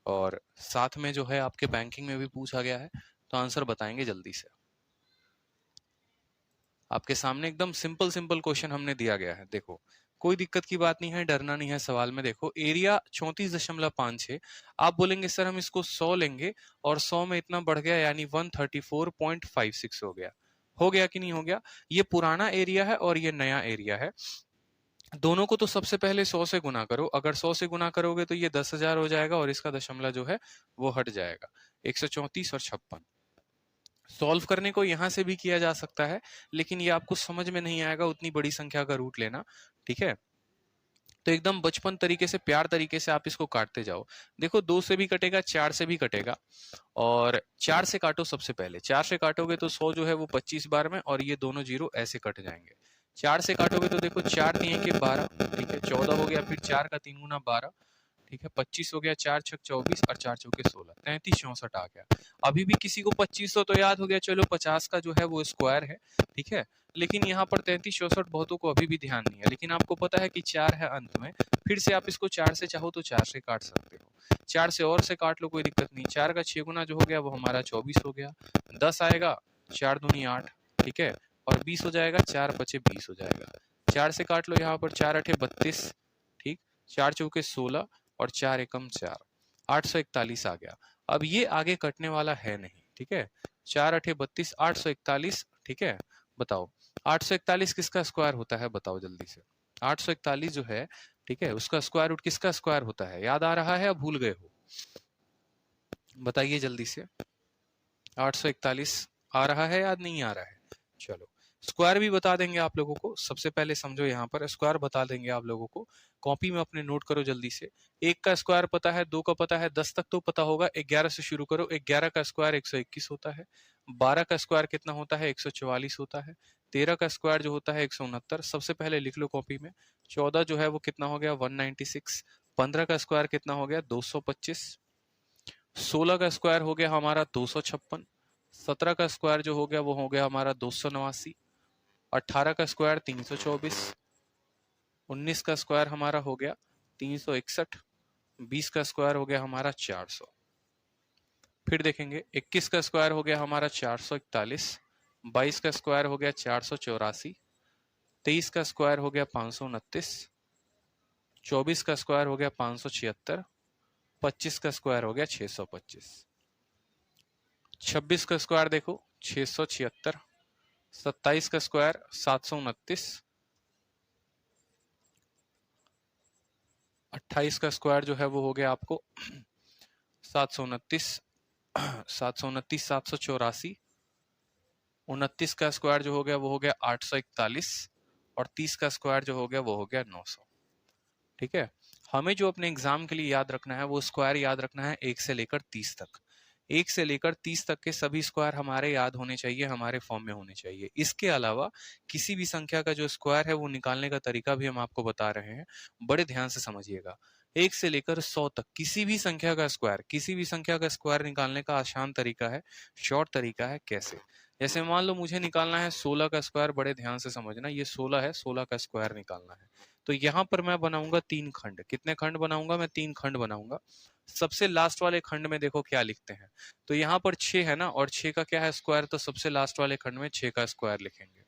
और साथ में जो है आपके बैंकिंग में भी पूछा गया है। तो आंसर बताएंगे जल्दी से। आपके सामने एकदम सिंपल सिंपल क्वेश्चन हमने दिया गया है, देखो कोई दिक्कत की बात नहीं है, डरना नहीं है सवाल में। देखो एरिया 34.56, आप बोलेंगे सर हम इसको 100 लेंगे और 100 में इतना बढ़ गया यानी 134.56 हो गया कि नहीं हो गया? ये पुराना एरिया है और ये नया एरिया है, दोनों को तो सबसे पहले 100 से गुना करो। अगर 100 से गुना करोगे तो ये 10,000 हो जाएगा और इसका दशमलव जो है वो हट जाएगा, 134 और 56। सॉल्व करने को यहां से भी किया जा सकता है, लेकिन ये आपको समझ में नहीं आएगा उतनी बड़ी संख्या का रूट लेना, ठीक है। तो एकदम बचपन तरीके से, प्यार तरीके से आप इसको काटते जाओ। देखो 2 से भी कटेगा, 4 से भी कटेगा, और 4 से काटो सबसे पहले। 4 से काटोगे तो 100 जो है वो 25 बार में, और ये दोनों जीरो ऐसे कट जाएंगे। 4 से काटोगे तो देखो 4 3 के 12, ठीक है, 14 हो गया, फिर 4 का 3 गुना 12, ठीक है, 25 हो गया, 4 छक 24 और 4 चौके 16, 33 64 आ गया। अभी भी किसी को 2500 तो याद हो गया, चलो 50 का जो है वो स्क्वायर है, ठीक है। लेकिन यहाँ पर 33 64 बहुतों को अभी भी ध्यान नहीं है, लेकिन आपको पता है कि 4 है अंत में, फिर से आप इसको 4 से चाहो तो 4 से काट सकते हो, 4 से और से काट लो, कोई दिक्कत नहीं। 4 का 6 गुना जो हो गया वो हमारा 24 हो गया, 10 आएगा, 4 दूनी 8, ठीक है, और 20 हो जाएगा, 4 बचे 20 हो जाएगा। 4 से काट लो यहाँ पर, 4 अठे 32, ठीक, 4 चौके 16 और 4 एकम 4, 841 आ गया। अब ये आगे कटने वाला है नहीं, ठीक है, 4 अठे 32, 841, ठीक है। बताओ 841 किसका स्क्वायर होता है, बताओ जल्दी से। 841 जो है, ठीक है, उसका स्क्वायर रूट किसका स्क्वायर होता है, याद आ रहा है या भूल गए हो? बताइए जल्दी से। 841 आ रहा है, याद नहीं आ रहा है? चलो स्क्वायर भी बता देंगे आप लोगों को। सबसे पहले समझो, यहाँ पर स्क्वायर बता देंगे आप लोगों को। कॉपी में अपने नोट करो जल्दी से। 1 का स्क्वायर पता है, 2 का पता है, 10 तक तो पता होगा। 11 से शुरू करो। 11 का स्क्वायर 121 होता है। 12 का स्क्वायर कितना होता है? 144 होता है। 13 का स्क्वायर जो होता है 169। सबसे पहले लिख लो कॉपी में। 14 जो है वो कितना हो गया? 196। 15 का स्क्वायर कितना हो गया? 225। 16 का स्क्वायर हो गया हमारा 256। 17 का स्क्वायर जो हो गया वो हो गया हमारा 289। 18 का स्क्वायर 324। 19 का स्क्वायर हमारा हो गया 361। 20 का स्क्वायर हो गया हमारा 400। फिर देखेंगे 21 का स्क्वायर हो गया हमारा 441। 22 का स्क्वायर हो गया 484। 23 का स्क्वायर हो गया 529। 24 का स्क्वायर हो गया 576। 25 का स्क्वायर हो गया 625। 26 का स्क्वायर देखो 676। 27 का स्क्वायर 729। 28 का स्क्वायर जो है वो हो गया आपको 729। 729 784। 29 का स्क्वायर जो हो गया वो हो गया 841। और 30 का स्क्वायर जो हो गया वो हो गया 900। ठीक है। हमें जो अपने एग्जाम के लिए याद रखना है वो स्क्वायर याद रखना है 1 से लेकर 30 तक। 1 से लेकर 30 तक के सभी स्क्वायर हमारे याद होने चाहिए, हमारे फॉर्म में होने चाहिए। इसके अलावा किसी भी संख्या का जो स्क्वायर है वो निकालने का तरीका भी हम आपको बता रहे हैं, बड़े ध्यान से समझिएगा। 1 से लेकर 100 तक किसी भी संख्या का स्क्वायर, किसी भी संख्या का स्क्वायर निकालने का आसान तरीका है, शॉर्ट तरीका है। कैसे? जैसे मान लो मुझे निकालना है 16 का स्क्वायर। बड़े ध्यान से समझना, ये 16 है, 16 का स्क्वायर निकालना है। तो यहाँ पर मैं बनाऊंगा 3 खंड। कितने खंड बनाऊंगा? मैं 3 खंड बनाऊंगा। सबसे लास्ट वाले खंड में देखो क्या लिखते हैं। तो यहाँ पर 6 है ना, और 6 का क्या है स्क्वायर, तो सबसे लास्ट वाले खंड में 6 का स्क्वायर लिखेंगे।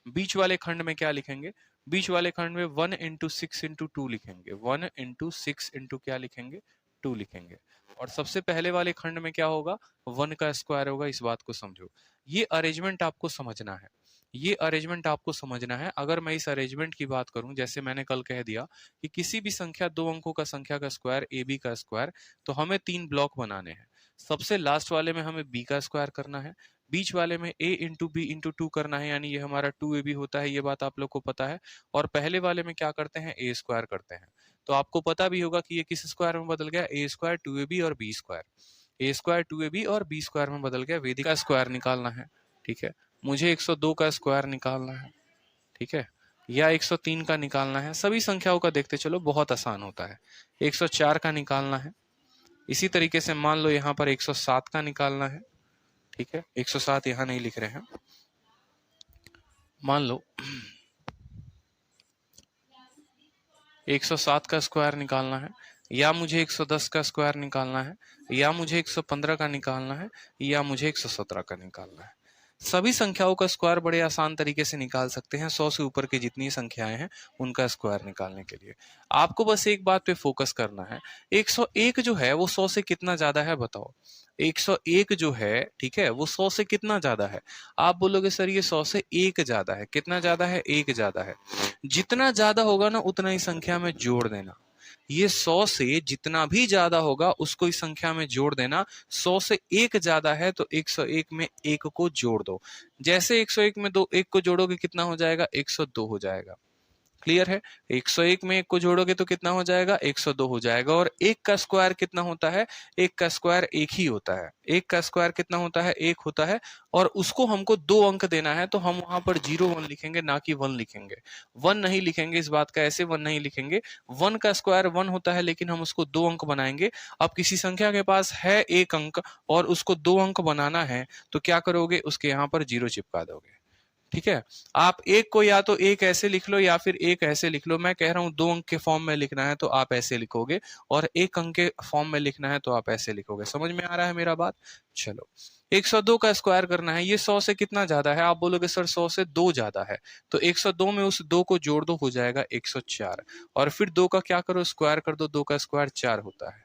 बीच वाले खंड में क्या लिखेंगे? बीच वाले खंड में 1 इंटू 6 इंटू 2 लिखेंगे। 1 इंटू 6 इंटू क्या लिखेंगे? 2 लिखेंगे। और सबसे पहले वाले खंड में क्या होगा? 1 का स्क्वायर होगा। इस बात को समझो। ये अरेंजमेंट आपको समझना है। ये अरेंजमेंट आपको समझना है। अगर मैं इस अरेंजमेंट की बात करूं, जैसे मैंने कल कह दिया कि किसी भी संख्या 2 अंकों का संख्या का स्क्वायर ए बी का स्क्वायर, तो हमें 3 ब्लॉक बनाने हैं। सबसे लास्ट वाले में हमें बी का स्क्वायर करना है। बीच वाले में a इंटू बी इंटू 2 करना है, यानी ये हमारा 2ab होता है। ये बात आप लोग को पता है। और पहले वाले में क्या करते हैं? a स्क्वायर करते हैं। तो आपको पता भी होगा कि ये किस स्क्वायर में बदल गया? a स्क्वायर 2ab और b square. a square 2ab और b स्क्वायर में बदल गया। वेदिक का स्क्वायर निकालना है। ठीक है। मुझे 102 का स्क्वायर निकालना है। ठीक है। या 103 का निकालना है। सभी संख्याओं का देखते चलो, बहुत आसान होता है। 104 का निकालना है। इसी तरीके से मान लो यहाँ पर 107 का निकालना है। ठीक है। 107 यहाँ नहीं लिख रहे हैं। मान लो 107 का स्क्वायर निकालना है, या मुझे 110 का स्क्वायर निकालना है, या मुझे 115 का निकालना है, या मुझे 117 का निकालना है। सभी संख्याओं का स्क्वायर बड़े आसान तरीके से निकाल सकते हैं। 100 से ऊपर की जितनी संख्याएं हैं उनका स्क्वायर निकालने के लिए आपको बस एक बात पे फोकस करना है। 101 जो है वो 100 से कितना ज्यादा है? बताओ। 101 जो है, ठीक है, वो 100 से कितना ज्यादा है? आप बोलोगे सर ये 100 से 1 ज्यादा है। कितना ज्यादा है? 1 ज्यादा है। जितना ज्यादा होगा ना उतना ही संख्या में जोड़ देना। ये 100 से जितना भी ज्यादा होगा उसको इस संख्या में जोड़ देना। 100 से 1 ज्यादा है तो 101 में 1 को जोड़ दो। जैसे 101 में 1 को जोड़ोगे कितना हो जाएगा? 102 हो जाएगा। क्लियर है? 101 में 1 को जोड़ोगे तो कितना हो जाएगा? 102 हो जाएगा। और 1 का स्क्वायर कितना होता है? 1 का स्क्वायर 1 ही होता है। 1 का स्क्वायर कितना होता है? 1 होता है। और उसको हमको 2 अंक देना है, तो हम वहां पर 01 लिखेंगे, ना कि 1 लिखेंगे। 1 नहीं लिखेंगे, इस बात का ऐसे 1 नहीं लिखेंगे। 1 का स्क्वायर 1 होता है, लेकिन हम उसको 2 अंक बनाएंगे। अब किसी संख्या के पास है 1 अंक और उसको 2 अंक बनाना है, तो क्या करोगे? उसके यहाँ पर 0 चिपका दोगे। ठीक है। आप एक को या तो एक ऐसे लिख लो या फिर एक ऐसे लिख लो। मैं कह रहा हूं 2 अंक के फॉर्म में लिखना है तो आप ऐसे लिखोगे, और 1 अंक के फॉर्म में लिखना है तो आप ऐसे लिखोगे। समझ में आ रहा है मेरा बात? चलो, 102 का स्क्वायर करना है। ये 100 से कितना ज्यादा है? आप बोलोगे सर 100 से 2 ज्यादा है। तो 102 में उस 2 को जोड़ दो, हो जाएगा 104। और फिर 2 का क्या करो? स्क्वायर कर दो। 2 का स्क्वायर 4 होता है।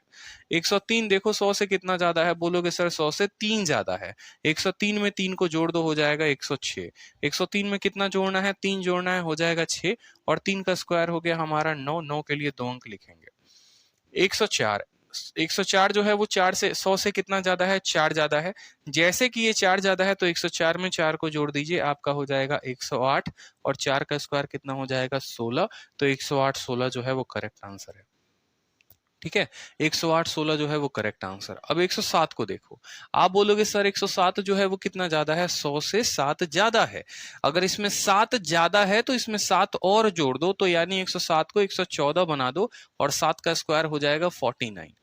103 देखो 100 से कितना ज्यादा है? बोलोगे सर 100 से 3 ज्यादा है। 103 में 3 को जोड़ दो, हो जाएगा 106। 103 में कितना जोड़ना है? 3 जोड़ना है, हो जाएगा 6। और 3 का स्क्वायर हो गया हमारा 9। 9 के लिए 2 अंक लिखेंगे। 104 104 जो है वो 4 से 100 से कितना ज्यादा है, 4 ज्यादा है। जैसे कि ये 4 ज्यादा है तो 104 में 4 को जोड़ दीजिए, आपका हो जाएगा 108 और 4 का स्क्वायर कितना हो जाएगा 16। तो 108 16 जो है वो करेक्ट आंसर है। ठीक है, 108 16 जो है वो करेक्ट आंसर। अब 107 को देखो, आप बोलोगे सर 107 जो है वो कितना ज्यादा है, 100 से 7 ज्यादा है। अगर इसमें 7 ज्यादा है तो इसमें 7 और जोड़ दो, तो यानी 107 को 114 बना दो और 7 का स्क्वायर हो जाएगा 49।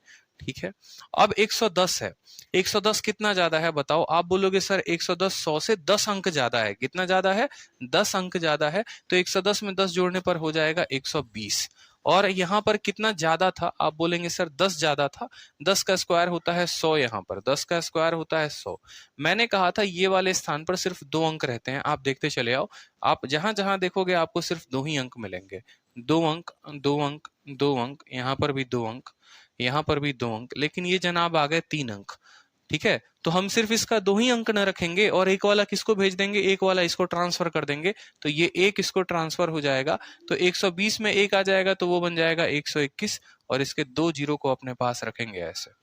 ठीक है, अब 110 है। 110 कितना ज्यादा है बताओ, आप बोलोगे सर 110 100 से 10 अंक ज्यादा है। कितना ज्यादा है, 10 अंक ज्यादा है। तो 110 में 10 जोड़ने पर हो जाएगा 120। और यहाँ पर कितना ज्यादा था, आप बोलेंगे सर 10 ज्यादा था। 10 का स्क्वायर होता है 100, यहाँ पर 10 का स्क्वायर होता है 100। मैंने कहा था ये वाले स्थान पर सिर्फ 2 अंक रहते हैं, आप देखते चले आओ। आप जहां जहां देखोगे आपको सिर्फ 2 ही अंक मिलेंगे। 2 अंक, 2 अंक, 2 अंक, यहाँ पर भी 2 अंक, यहाँ पर भी 2 अंक, लेकिन ये जनाब आ गए 3 अंक। ठीक है, तो हम सिर्फ इसका 2 ही अंक न रखेंगे और एक वाला किसको भेज देंगे, एक वाला इसको ट्रांसफर कर देंगे। तो ये एक इसको ट्रांसफर हो जाएगा, तो 120 में एक आ जाएगा तो वो बन जाएगा 121 और इसके 2 जीरो को अपने पास रखेंगे ऐसे।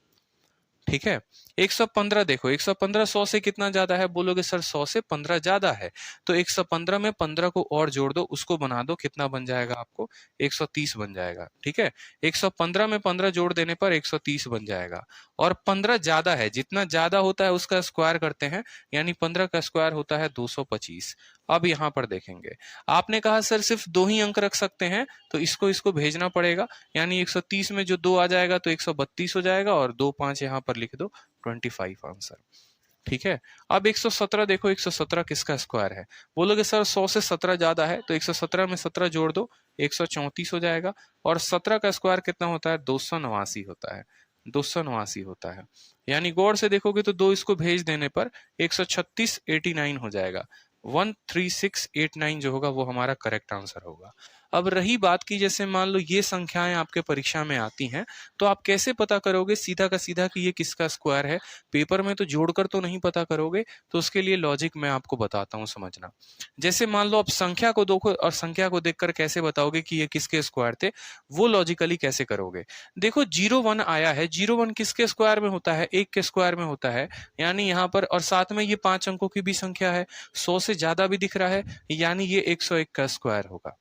ठीक है, 115 देखो, 115 100 से कितना ज्यादा है, बोलोगे सर 100 से 15 ज्यादा है। तो 115 में 15 को और जोड़ दो, उसको बना दो, कितना बन जाएगा आपको, 130 बन जाएगा। ठीक है, 115 में 15 जोड़ देने पर 130 बन जाएगा। और 15 ज्यादा है, जितना ज्यादा होता है उसका स्क्वायर करते हैं, यानी 15 का स्क्वायर होता है 225। अब यहां पर देखेंगे, आपने कहा सर सिर्फ 2 ही अंक रख सकते हैं, तो इसको भेजना पड़ेगा, यानी 130 में जो 2 आ जाएगा तो 132 हो जाएगा और 2 5 यहां पर लिख दो, 25 आंसर। ठीक है, अब 117 देखो, 117 किसका स्क्वायर है, बोलोगे सर 100 से 17 ज्यादा है, तो 117 में 17 जोड़ दो, 134 हो जाएगा। और 17 का स्क्वायर कितना होता है, 289 होता है, 289 होता है। यानी गौर से देखोगे तो 2 इसको भेज देने पर 136 89 हो जाएगा। 13689 जो होगा वो हमारा करेक्ट आंसर होगा। अब रही बात की, जैसे मान लो ये संख्याएं आपके परीक्षा में आती हैं, तो आप कैसे पता करोगे सीधा का सीधा कि ये किसका स्क्वायर है। पेपर में तो जोड़कर तो नहीं पता करोगे, तो उसके लिए लॉजिक मैं आपको बताता हूं, समझना। जैसे मान लो आप संख्या को देखो और संख्या को देखकर कैसे बताओगे कि ये किसके स्क्वायर थे, वो लॉजिकली कैसे करोगे। देखो 01 आया है, 01 किसके स्क्वायर में होता है, 1 के स्क्वायर में होता है, यानी यहाँ पर, और साथ में ये 5 अंकों की भी संख्या है, 100 से ज्यादा भी दिख रहा है, यानी ये 101 का स्क्वायर होगा।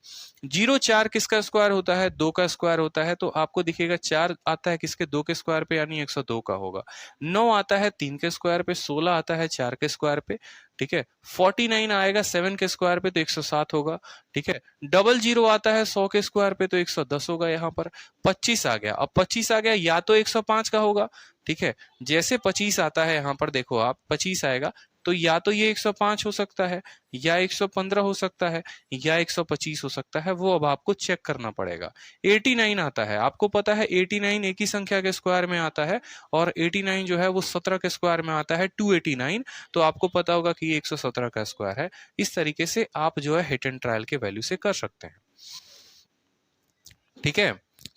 04 किसका स्क्वायर होता है, 2 का स्क्वायर होता है, तो आपको दिखेगा 4 आता है किसके, 2 के स्क्वायर पे, यानी 102 का होगा। 9 आता है 3 के स्क्वायर पे, 16 आता है 4 के स्क्वायर पे। ठीक है, 49 आएगा 7 के स्क्वायर पे, तो 107 होगा। ठीक है, 00 आता है 100 के स्क्वायर पे, तो 110 होगा। यहाँ पर 25 आ गया, अब 25 आ गया या तो 105 का होगा। ठीक है, जैसे 25 आता है यहाँ पर देखो आप, 25 आएगा तो या तो ये 105 हो सकता है, या 115 हो सकता है, या 125 हो सकता है, वो अब आपको चेक करना पड़ेगा। 89 आता है, आपको पता है 89 एक ही संख्या के स्क्वायर में आता है, और 89 जो है वो 17 के स्क्वायर में आता है, 289। तो आपको पता होगा कि ये 117 का स्क्वायर है। इस तरीके से आप जो है हिट एंड ट्रायल के वैल्यू से कर सकते हैं। ठीक है,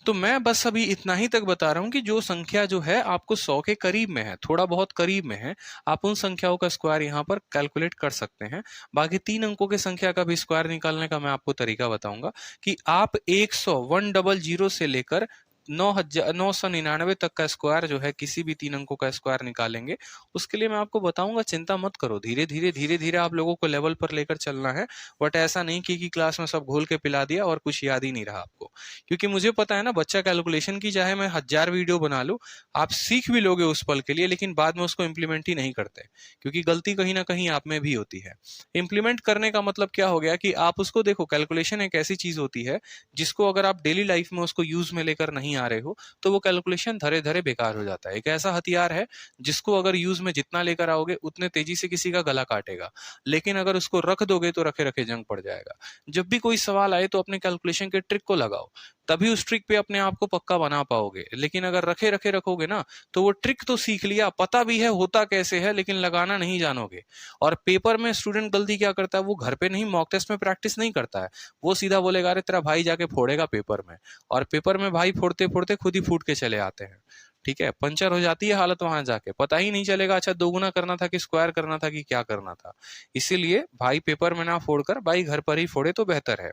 तो मैं बस अभी इतना ही तक बता रहा हूं कि जो संख्या जो है आपको 100 के करीब में है, थोड़ा बहुत करीब में है, आप उन संख्याओं का स्क्वायर यहाँ पर कैलकुलेट कर सकते हैं। बाकी 3 अंकों की संख्या का भी स्क्वायर निकालने का मैं आपको तरीका बताऊंगा कि आप 100 से लेकर 999 तक का स्क्वायर जो है, किसी भी 3 अंकों का स्क्वायर निकालेंगे। उसके लिए मैं आपको बताऊंगा, चिंता मत करो, धीरे धीरे आप लोगों को लेवल पर लेकर चलना है। बट ऐसा नहीं कि क्लास में सब घोल के पिला दिया और कुछ याद ही नहीं रहा आपको, क्योंकि मुझे पता है ना, बच्चा कैलकुलेशन की चाहे मैं 1000 वीडियो बना लूं, आप सीख भी लोगे उस पल के लिए, लेकिन बाद में उसको इम्प्लीमेंट ही नहीं करते, क्योंकि गलती कहीं ना कहीं आप में भी होती है। इम्प्लीमेंट करने का मतलब क्या हो गया कि आप उसको देखो, कैलकुलेशन एक ऐसी चीज होती है जिसको अगर आप डेली लाइफ में उसको यूज में लेकर नहीं आ रहे हो, तो वो कैलकुलेशन धरे धरे बेकार हो जाता है। एक ऐसा हथियार है जिसको अगर यूज में जितना लेकर आओगे उतने तेजी से किसी का गला काटेगा, लेकिन अगर उसको रख दोगे तो रखे रखे जंग पड़ जाएगा। जब भी कोई सवाल आए तो अपने कैलकुलेशन के ट्रिक को लगाओ, तभी उस ट्रिक पे अपने आप को पक्का बना पाओगे। लेकिन अगर रखे रखे रखोगे ना, तो वो ट्रिक तो सीख लिया, पता भी है होता कैसे है, लेकिन लगाना नहीं जानोगे। और पेपर में स्टूडेंट गलती क्या करता है, वो घर पे नहीं, मॉक टेस्ट में प्रैक्टिस नहीं करता है, वो सीधा बोलेगा अरे तेरा भाई जाके फोड़ेगा पेपर में, और पेपर में भाई फोड़ते फोड़ते खुद ही फूट के चले आते हैं। ठीक है, पंचर हो जाती है हालत वहां जाके, पता ही नहीं चलेगा अच्छा दोगुना करना था कि स्क्वायर करना था कि क्या करना था। इसीलिए भाई पेपर में ना फोड़कर भाई घर पर ही फोड़े तो बेहतर है।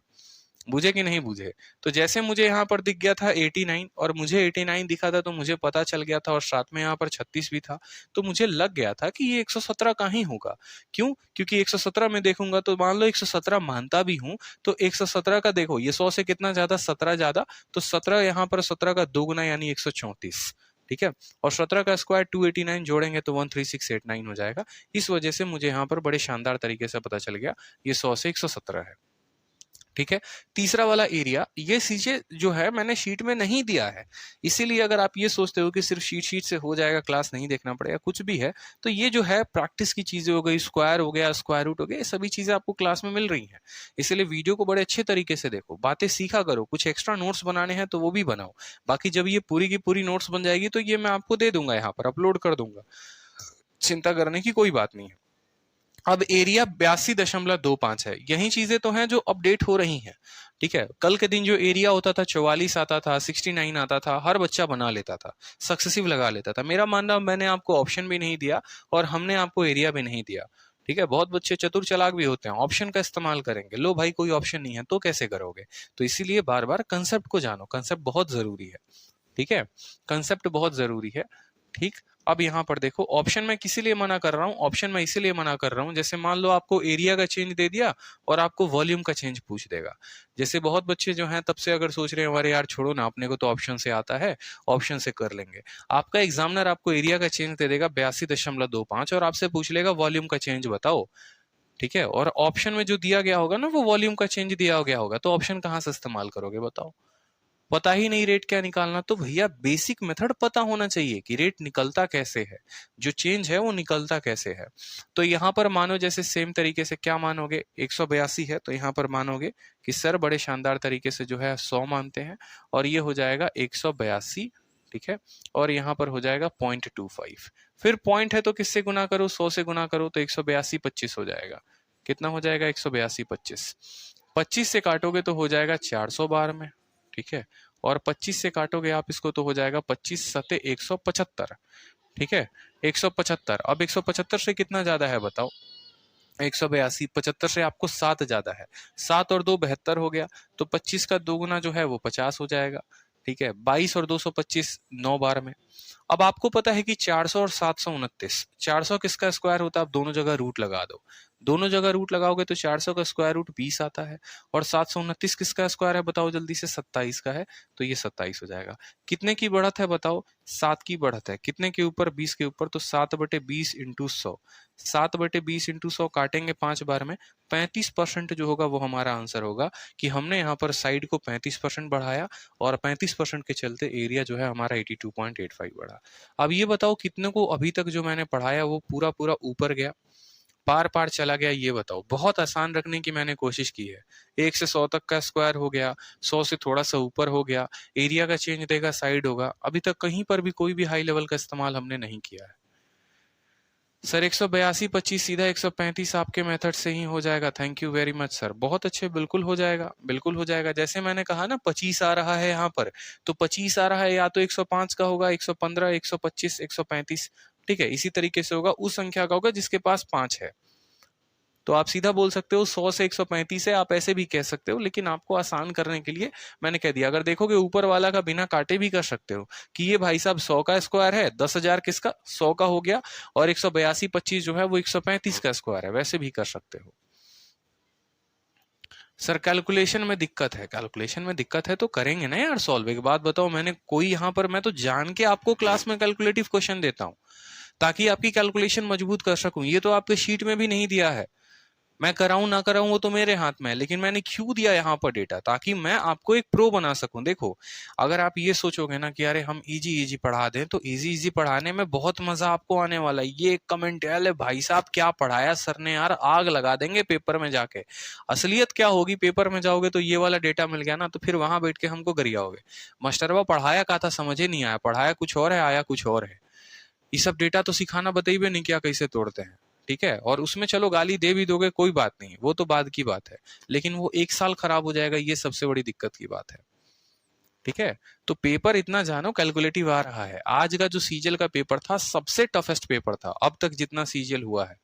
बुझे कि नहीं बुझे? तो जैसे मुझे यहाँ पर दिख गया था 89 और मुझे 89 दिखा था, तो मुझे पता चल गया था और साथ में यहाँ पर 36 भी था, तो मुझे लग गया था कि ये 117 का ही होगा। क्यों? क्योंकि 117 में देखूंगा तो मान लो 117 मानता भी हूं, तो 117 का देखो ये 100 से कितना ज्यादा, 17 ज्यादा, तो 17 यहाँ पर 17 का 2 गुना यानी 134। ठीक है, और 17 का स्क्वायर 289 जोड़ेंगे तो 13689 हो जाएगा। इस वजह से मुझे यहाँ पर बड़े शानदार तरीके से पता चल गया ये 100 से 117 है। ठीक है, तीसरा वाला एरिया, ये चीजें जो है मैंने शीट में नहीं दिया है, इसीलिए अगर आप ये सोचते हो कि सिर्फ शीट से हो जाएगा, क्लास नहीं देखना पड़ेगा, कुछ भी है, तो ये जो है प्रैक्टिस की चीजें हो गई, स्क्वायर हो गया, स्क्वायर रूट हो गया, ये सभी चीजें आपको क्लास में मिल रही हैं। इसलिए वीडियो को बड़े अच्छे तरीके से देखो, बातें सीखा करो, कुछ एक्स्ट्रा नोट्स बनाने हैं तो वो भी बनाओ। बाकी जब ये पूरी की पूरी नोट्स बन जाएगी तो ये मैं आपको दे दूंगा, यहाँ पर अपलोड कर दूंगा, चिंता करने की कोई बात नहीं है। अब एरिया 82.25 है। यही चीजें तो हैं जो अपडेट हो रही हैं। ठीक है, कल के दिन जो एरिया होता था 44 आता था, 69 आता था, हर बच्चा बना लेता था, सक्सेसिव लगा लेता था। मेरा मानना, मैंने आपको ऑप्शन भी नहीं दिया और हमने आपको एरिया भी नहीं दिया। ठीक है, बहुत बच्चे चतुर चालाक भी होते हैं, ऑप्शन का इस्तेमाल करेंगे। लो भाई, कोई ऑप्शन नहीं है तो कैसे करोगे? तो इसीलिए बार बार कंसेप्ट को जानो, कंसेप्ट बहुत जरूरी है। ठीक है, कंसेप्ट बहुत जरूरी है। ठीक, अब यहाँ पर देखो, ऑप्शन में किसी लिए मना कर रहा हूँ, ऑप्शन में इसीलिए मना कर रहा हूँ, जैसे मान लो आपको एरिया का चेंज दे दिया और आपको वॉल्यूम का चेंज पूछ देगा। जैसे बहुत बच्चे जो हैं तब से अगर सोच रहे हैं अरे यार छोड़ो ना, अपने को तो ऑप्शन से आता है, ऑप्शन से कर लेंगे। आपका एग्जामिनर आपको एरिया का चेंज दे देगा 82.25 और आपसे पूछ लेगा वॉल्यूम का चेंज बताओ। ठीक है, और ऑप्शन में जो दिया गया होगा ना वो वॉल्यूम का चेंज दिया गया होगा, तो ऑप्शन कहाँ से इस्तेमाल करोगे बताओ? पता ही नहीं रेट क्या निकालना, तो भैया बेसिक मेथड पता होना चाहिए कि रेट निकलता कैसे है, जो चेंज है वो निकलता कैसे है। तो यहाँ पर मानो जैसे सेम तरीके से क्या मानोगे, 182 है तो यहाँ पर मानोगे कि सर बड़े शानदार तरीके से जो है 100 मानते हैं और ये हो जाएगा 182। ठीक है, और यहाँ पर हो जाएगा 0.25। फिर पॉइंट है तो किससे गुना करो, 100 से गुना करो तो 182 25 हो जाएगा। कितना हो जाएगा? 182 25। 25 से काटोगे तो हो जाएगा 400 बार में। ठीक है, और 25 से काटोगे आप इसको तो हो जाएगा 25 सते 175। ठीक है, 175। अब 175 से कितना ज्यादा है बताओ? 182। 75 से आपको 7 ज्यादा है, 7 और 2 72 हो गया, तो 25 का 2 गुना जो है वो 50 हो जाएगा। ठीक है, 22 और 225 9 बार में। अब आपको पता है कि 400 और 729, 400 किसका स्क्वायर होता है? आप दोनों जगह रूट लगा दो, दोनों जगह रूट लगाओगे तो 400 का स्क्वायर रूट 20 आता है, और 729 किसका स्क्वायर है बताओ जल्दी से? 27 का है, तो ये 27 हो जाएगा। कितने की बढ़त है बताओ? 7 की बढ़त है। कितने के ऊपर? 20 के ऊपर, तो 7/20 इंटू 100। 7/20 इंटू 100 काटेंगे 5 बार में, 35% जो होगा वो हमारा आंसर होगा कि हमने यहाँ पर साइड को 35% बढ़ाया और 35% के चलते एरिया जो है हमारा 82.85 बढ़ा। अब ये बताओ कितने को अभी तक जो मैंने पढ़ाया वो पूरा पूरा ऊपर गया, पार पार चला गया? ये बताओ। बहुत आसान रखने की मैंने कोशिश की है। 1 से 100 तक का स्क्वायर हो गया, 100 से थोड़ा सा ऊपर हो गया, एरिया का चेंज देगा, साइड होगा। अभी तक कहीं पर भी कोई भी हाई लेवल का इस्तेमाल हमने नहीं किया है। सर 182 25 सीधा 135 आपके मेथड से ही हो जाएगा। Thank you very much sir, बहुत अच्छे, बिल्कुल हो जाएगा, बिल्कुल हो जाएगा। जैसे मैंने कहा ना 25 आ रहा है यहाँ पर, तो 25 आ रहा है या तो 105 का होगा, 115, 125, 135। ठीक है, इसी तरीके से होगा, उस संख्या का होगा जिसके पास 5 है। तो आप सीधा बोल सकते हो 100 से 135 है, आप ऐसे भी कह सकते हो, लेकिन आपको आसान करने के लिए मैंने कह दिया। अगर देखोगे ऊपर वाला का बिना काटे भी कर सकते हो कि ये भाई साहब 100 का स्क्वायर है, 10,000 किसका? 100 का हो गया, और 182 25 जो है वो 135 का स्क्वायर है, वैसे भी कर सकते हो। सर कैलकुलेशन में दिक्कत है, कैलकुलेशन में दिक्कत है तो करेंगे ना यार सॉल्व। एक बात बताओ, मैंने कोई यहाँ पर, मैं तो जान के आपको क्लास में कैलकुलेटिव क्वेश्चन देता हूँ ताकि आपकी कैलकुलेशन मजबूत कर सकूं। ये तो आपके शीट में भी नहीं दिया है, मैं कराऊं ना कराऊं वो तो मेरे हाथ में है, लेकिन मैंने क्यों दिया यहाँ पर डेटा? ताकि मैं आपको एक प्रो बना सकूं। देखो, अगर आप ये सोचोगे ना कि अरे हम इजी इजी पढ़ा दें, तो इजी इजी पढ़ाने में बहुत मजा आपको आने वाला है। ये एक कमेंट है, भाई साहब क्या पढ़ाया सर ने यार, आग लगा देंगे पेपर में जाके। असलियत क्या होगी, पेपर में जाओगे तो ये वाला डेटा मिल गया ना, तो फिर वहां बैठ के हमको गरियाओगे, मास्टरवा पढ़ाया क्या था, समझे नहीं आया, पढ़ाया कुछ और है, आया कुछ और है। ये सब डेटा तो सिखाना बताइए नहीं क्या कैसे तोड़ते हैं। ठीक है, और उसमें चलो गाली दे भी दोगे कोई बात नहीं, वो तो बाद की बात है, लेकिन वो 1 साल खराब हो जाएगा, ये सबसे बड़ी दिक्कत की बात है। ठीक है, तो पेपर इतना जानो कैलकुलेटिव आ रहा है। आज का जो सीजल का पेपर था सबसे टफेस्ट पेपर था अब तक जितना सीजल हुआ है,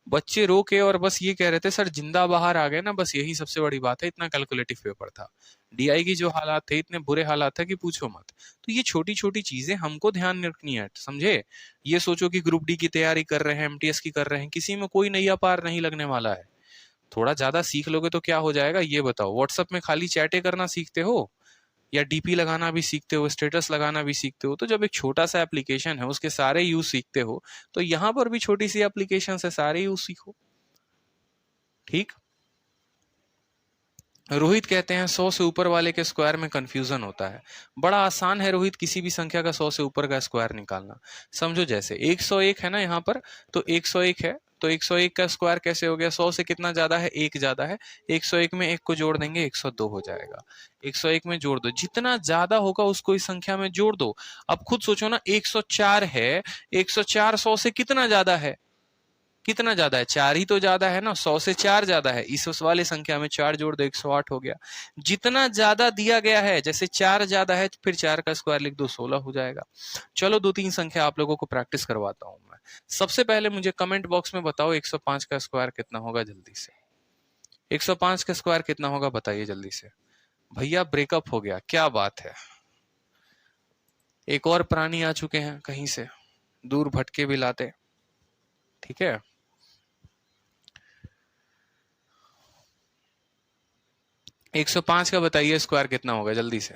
बच्चे रो के और बस ये कह रहे थे सर जिंदा बाहर आ गए ना, बस यही सबसे बड़ी बात है। इतना कैलकुलेटिव पेपर था। डीआई की जो हालात थे इतने बुरे हालात थे कि पूछो मत। तो ये छोटी छोटी चीजें हमको ध्यान में रखनी है, समझे। ये सोचो कि ग्रुप डी की तैयारी कर रहे हैं, एमटीएस की कर रहे हैं, किसी में कोई नैया पार नहीं लगने वाला है। थोड़ा ज्यादा सीख लोगे तो क्या हो जाएगा ये बताओ। व्हाट्सएप में खाली चैटे करना सीखते हो या डीपी लगाना भी सीखते हो, स्टेटस लगाना भी सीखते हो? तो जब एक छोटा सा एप्लीकेशन है उसके सारे यूज सीखते हो, तो यहाँ पर भी छोटी सी एप्लीकेशन से सारे यूज सीखो। ठीक। रोहित कहते हैं 100 से ऊपर वाले के स्क्वायर में कंफ्यूजन होता है। बड़ा आसान है रोहित, किसी भी संख्या का 100 से ऊपर का स्क्वायर निकालना। समझो जैसे 101 है ना यहाँ पर, तो 101 है, तो 101 का स्क्वायर कैसे हो गया? 100 से कितना ज्यादा है? 1 ज्यादा है। 101 में 1 को जोड़ देंगे 102 हो जाएगा। 101 में जोड़ दो, जितना ज्यादा होगा उसको इस संख्या में जोड़ दो। अब खुद सोचो ना, 104 है, 104 100 से कितना ज्यादा है? कितना ज्यादा है? 4 ही तो ज्यादा है ना, 100 से 4 ज्यादा है। इस वाले संख्या में 4 जोड़ दो 108 हो गया। जितना ज्यादा दिया गया है, जैसे 4 ज्यादा है फिर 4 का स्क्वायर लिख दो 16 हो जाएगा। चलो 2-3 संख्या आप लोगों को प्रैक्टिस करवाता हूं मैं। सबसे पहले मुझे कमेंट बॉक्स में बताओ 105 का स्क्वायर कितना होगा जल्दी से। 105 का स्क्वायर कितना होगा बताइए जल्दी से। भैया ब्रेकअप हो गया, क्या बात है। एक और प्राणी आ चुके हैं कहीं से, दूर भटके बिलाते। ठीक है, 105 का बताइए स्क्वायर कितना होगा जल्दी से।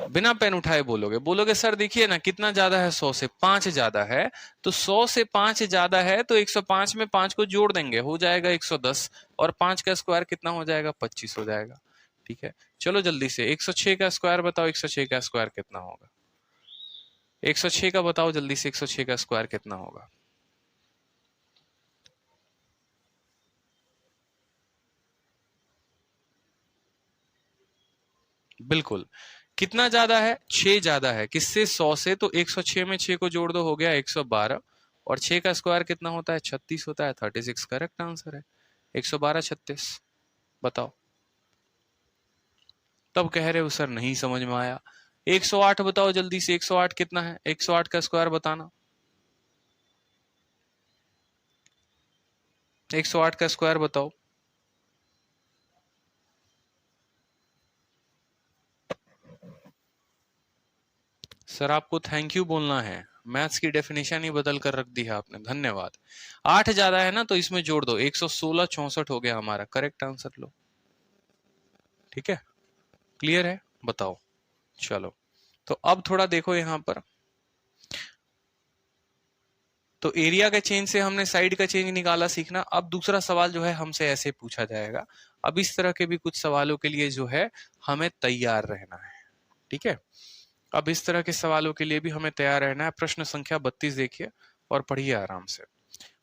बिना पेन उठाए बोलोगे, बोलोगे सर देखिए ना कितना ज्यादा है, 100 से 5 ज्यादा है। तो 100 से 5 ज्यादा है तो 105 में 5 को जोड़ देंगे, हो जाएगा 110। और 5 का स्क्वायर कितना हो जाएगा? 25 हो जाएगा। ठीक है, चलो जल्दी से 106 का स्क्वायर बताओ। 106 का स्क्वायर कितना होगा? 106 का बताओ जल्दी से, 106 का स्क्वायर कितना होगा? बिल्कुल। कितना ज्यादा है? 6 ज्यादा है। किससे? 100 से। तो 106 में 6 को जोड़ दो, हो गया 112। और 6 का स्क्वायर कितना होता है? 36 होता है। 36 करेक्ट आंसर है। 112 36 बताओ। तब कह रहे हो सर नहीं समझ में आया। 108 बताओ जल्दी से, 108 कितना है? 108 का स्क्वायर बताना। 108 का स्क्वायर बताओ। सर आपको थैंक यू बोलना है, मैथ्स की डेफिनेशन ही बदल कर रख दी है आपने, धन्यवाद। 8 ज्यादा है ना तो इसमें जोड़ दो, 116 64 हो गया हमारा, करेक्ट आंसर लो। ठीक है, क्लियर है? बताओ। चलो, तो अब थोड़ा देखो यहां पर। तो एरिया का चेंज से हमने साइड का चेंज निकाला सीखना। अब दूसरा सवाल जो है हमसे ऐसे पूछा जाएगा। अब इस तरह के भी कुछ सवालों के लिए जो है हमें तैयार रहना है। ठीक है, अब इस तरह के सवालों के लिए भी हमें तैयार रहना है। प्रश्न संख्या 32 देखिए और पढ़िए आराम से।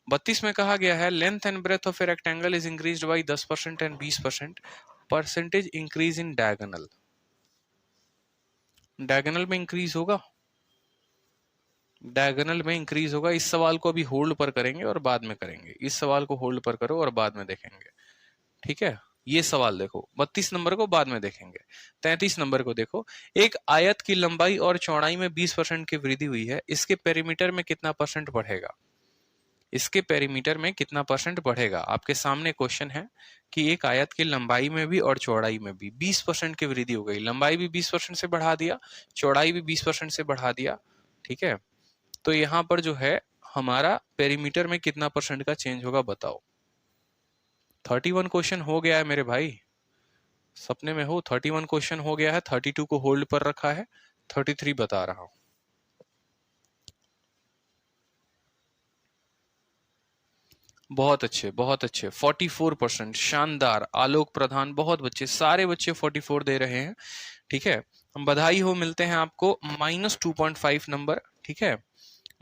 32 में कहा गया है length and breadth of a rectangle is increased by 10% and 20%। Percentage increase in diagonal. Diagonal में इंक्रीज होगा, डायगोनल में इंक्रीज होगा। इस सवाल को अभी होल्ड पर करेंगे और बाद में करेंगे। इस सवाल को होल्ड पर करो और बाद में देखेंगे। ठीक है, ये सवाल देखो, 32 नंबर को बाद में देखेंगे। 33 नंबर को देखो। एक आयत की लंबाई और चौड़ाई में 20% की वृद्धि हुई है, इसके पेरीमीटर में कितना परसेंट बढ़ेगा? इसके पेरीमीटर में कितना परसेंट बढ़ेगा? आपके सामने क्वेश्चन है कि एक आयत की लंबाई में भी और चौड़ाई में भी 20% की वृद्धि हो गई। लंबाई भी 20% से बढ़ा दिया, चौड़ाई भी 20% से बढ़ा दिया। ठीक है, तो यहां पर जो है हमारा पेरीमीटर में कितना परसेंट का चेंज होगा बताओ। 31 क्वेश्चन हो गया है मेरे भाई, सपने में हो। 31 क्वेश्चन हो गया है, 32 को होल्ड पर रखा है, 33 बता रहा हूं। बहुत अच्छे, बहुत अच्छे, 44%, शानदार। आलोक प्रधान, बहुत बच्चे, सारे बच्चे 44 दे रहे हैं। ठीक है, बधाई हो, मिलते हैं आपको -2.5 नंबर। ठीक है,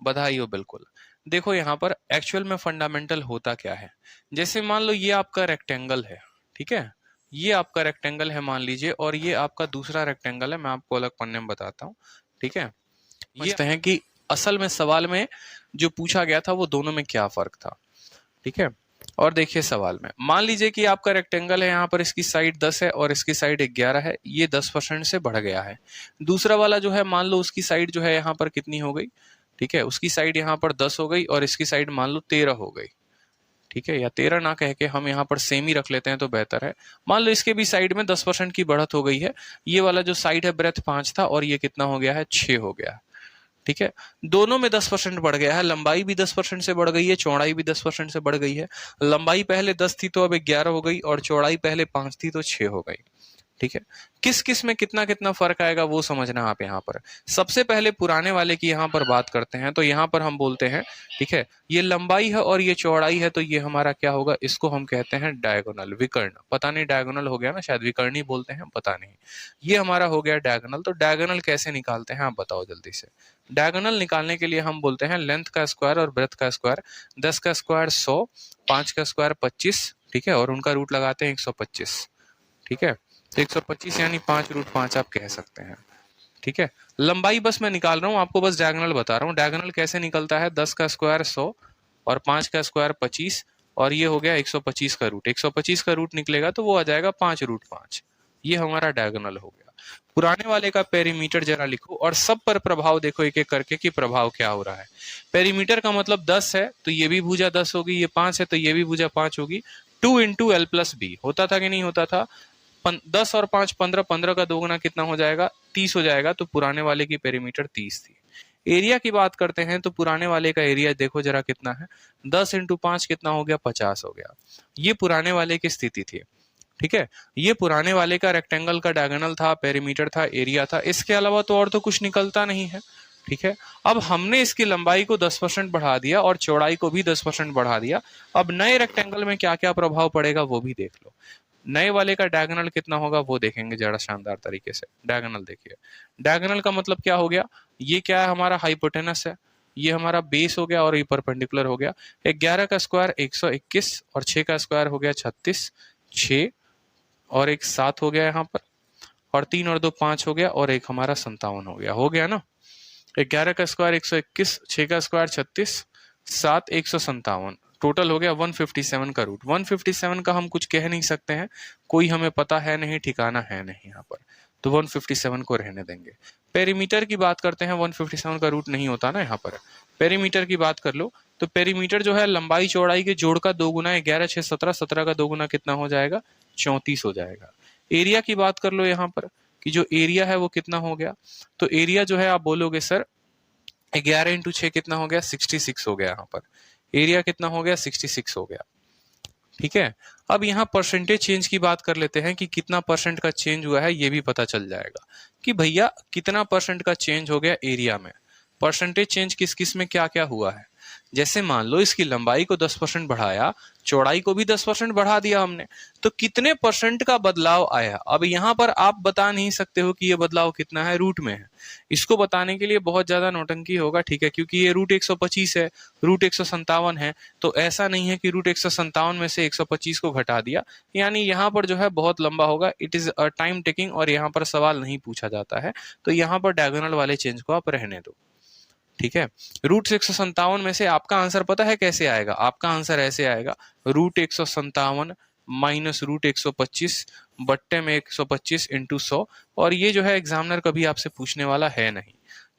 बधाई हो बिल्कुल। देखो यहाँ पर एक्चुअल में फंडामेंटल होता क्या है। जैसे मान लो ये आपका रेक्टेंगल है। ठीक है, ये आपका रेक्टेंगल है मान लीजिए, और ये आपका दूसरा रेक्टेंगल है। मैं आपको अलग पन्ने में बताता हूँ। ठीक है, ये हैं कि असल में सवाल में जो पूछा गया था वो दोनों में क्या फर्क था। ठीक है, और देखिए सवाल में मान लीजिए कि आपका रेक्टेंगल है, यहाँ पर इसकी साइड 10 है और इसकी साइड 11 है। ये 10% से बढ़ गया है। दूसरा वाला जो है मान लो उसकी साइड जो है यहाँ पर कितनी हो गई? ठीक है, उसकी साइड यहाँ पर 10 हो गई और इसकी साइड मान लो 13 हो गई। ठीक है, या 13 ना कह के हम यहाँ पर सेम ही रख लेते हैं तो बेहतर है। मान लो इसके भी साइड में 10% की बढ़त हो गई है। ये वाला जो साइड है ब्रेथ 5 था और ये कितना हो गया है, 6 हो गया। ठीक है, दोनों में 10% बढ़ गया है। लंबाई भी 10% से बढ़ गई है, चौड़ाई भी 10% से बढ़ गई है। लंबाई पहले 10 थी तो अब 11 हो गई और चौड़ाई पहले 5 थी तो 6 हो गई। ठीक है, किस किस में कितना कितना फर्क आएगा वो समझना आप यहाँ पर। सबसे पहले पुराने वाले की यहाँ पर बात करते हैं तो यहाँ पर हम बोलते हैं, ठीक है, ये लंबाई है और ये चौड़ाई है तो ये हमारा क्या होगा, इसको हम कहते हैं डायगोनल, विकर्ण। पता नहीं डायगोनल हो गया ना, शायद विकर्ण ही बोलते हैं, पता नहीं। ये हमारा हो गया डायगोनल। तो डायगोनल कैसे निकालते हैं आप बताओ जल्दी से। डायगोनल निकालने के लिए हम बोलते हैं लेंथ का स्क्वायर और ब्रेथ का स्क्वायर। 10 का स्क्वायर 100, 5 का स्क्वायर 25, ठीक है, और उनका रूट लगाते हैं 125। ठीक है, तो 125 यानी 5√5 आप कह सकते हैं। ठीक है, लंबाई बस मैं निकाल रहा हूँ, आपको बस डायगोनल बता रहा हूँ। डायगोनल कैसे निकलता है, 10 का स्क्वायर 100 और 5 का स्क्वायर 25 और ये हो गया 125 का रूट। 125 का रूट निकलेगा तो वो आ जाएगा 5√5। ये हमारा डायगोनल हो गया। पुराने वाले का पेरीमीटर जरा लिखो और सब पर प्रभाव देखो एक एक करके कि प्रभाव क्या हो रहा है। पेरीमीटर का मतलब 10 है तो ये भी भुजा 10 होगी, ये 5 है तो ये भी भुजा 5 होगी। 2 इंटू एल प्लस बी होता था कि नहीं होता था। 10 और 5 15, 15 का दोगुना कितना हो जाएगा, 30 हो जाएगा। तो पुराने वाले की पेरीमीटर 30 थी। एरिया की बात करते हैं तो पुराने वाले का एरिया देखो जरा कितना है, 10 इंटू 5 कितना हो गया, 50 हो गया। ये पुराने वाले की स्थिति थी। ठीक है, ये पुराने वाले का रेक्टेंगल का डायगोनल था, पेरीमीटर था, एरिया था। इसके अलावा तो और तो कुछ निकलता नहीं है। ठीक है, अब हमने इसकी लंबाई को 10% बढ़ा दिया और चौड़ाई को भी 10% बढ़ा दिया। अब नए रेक्टेंगल में क्या क्या प्रभाव पड़ेगा वो भी देख लो। नए वाले का डायगोनल कितना होगा वो देखेंगे जरा शानदार तरीके से। डायगोनल देखिए, डायगोनल का मतलब क्या हो गया, ये क्या है, हमारा हाइपोटेनस है, ये हमारा बेस हो गया और ये परपेंडिकुलर हो गया। 11 का स्क्वायर 121 और 6 का स्क्वायर हो गया 36, 6 और एक 7 हो गया यहाँ पर, और 3 और 2 5 हो गया और एक हमारा 57 हो गया ना। 11 का स्क्वायर 121, 6 का स्क्वायर 36, 7 157, टोटल हो गया 157 का रूट। 157 का हम कुछ कह नहीं सकते हैं, कोई हमें पता है नहीं, ठिकाना है नहीं यहाँ पर, तो 157 को रहने देंगे। पेरीमीटर की बात करते हैं, 157 का रूट नहीं होता ना यहाँ पर। पेरीमीटर की बात कर लो तो पेरीमीटर जो है लंबाई चौड़ाई के जोड़ का 2 गुना, 11 6 17, 17 का 2 गुना कितना हो जाएगा, 34 हो जाएगा। एरिया की बात कर लो यहाँ पर कि जो एरिया है वो कितना हो गया, तो एरिया जो है आप बोलोगे सर 11 इंटू 6 कितना हो गया, 66 हो गया। यहाँ पर एरिया कितना हो गया, 66 हो गया। ठीक है, अब यहाँ परसेंटेज चेंज की बात कर लेते हैं कि कितना परसेंट का चेंज हुआ है, ये भी पता चल जाएगा कि भैया कितना परसेंट का चेंज हो गया एरिया में। परसेंटेज चेंज किस किस में क्या क्या हुआ है। जैसे मान लो इसकी लंबाई को 10% बढ़ाया, चौड़ाई को भी 10% बढ़ा दिया हमने, तो कितने परसेंट का बदलाव आया। अब यहाँ पर आप बता नहीं सकते हो कि ये बदलाव कितना है, रूट में है। इसको बताने के लिए बहुत ज्यादा नौटंकी होगा, ठीक है, क्योंकि ये रूट 125 है, रूट 157 है, तो ऐसा नहीं है कि रूट 157 में से 125 को घटा दिया। यानी यहाँ पर जो है बहुत लंबा होगा, it is a time taking, और यहाँ पर सवाल नहीं पूछा जाता है। तो यहाँ पर डायगोनल वाले चेंज को आप रहने दो। ठीक है, रूट 157 में से आपका आंसर पता है कैसे आएगा, आपका आंसर ऐसे आएगा, रूट 157 माइनस रूट 125 बट्टे में 125 इंटू 100। और ये जो है एग्जामिनर कभी आपसे पूछने वाला है नहीं।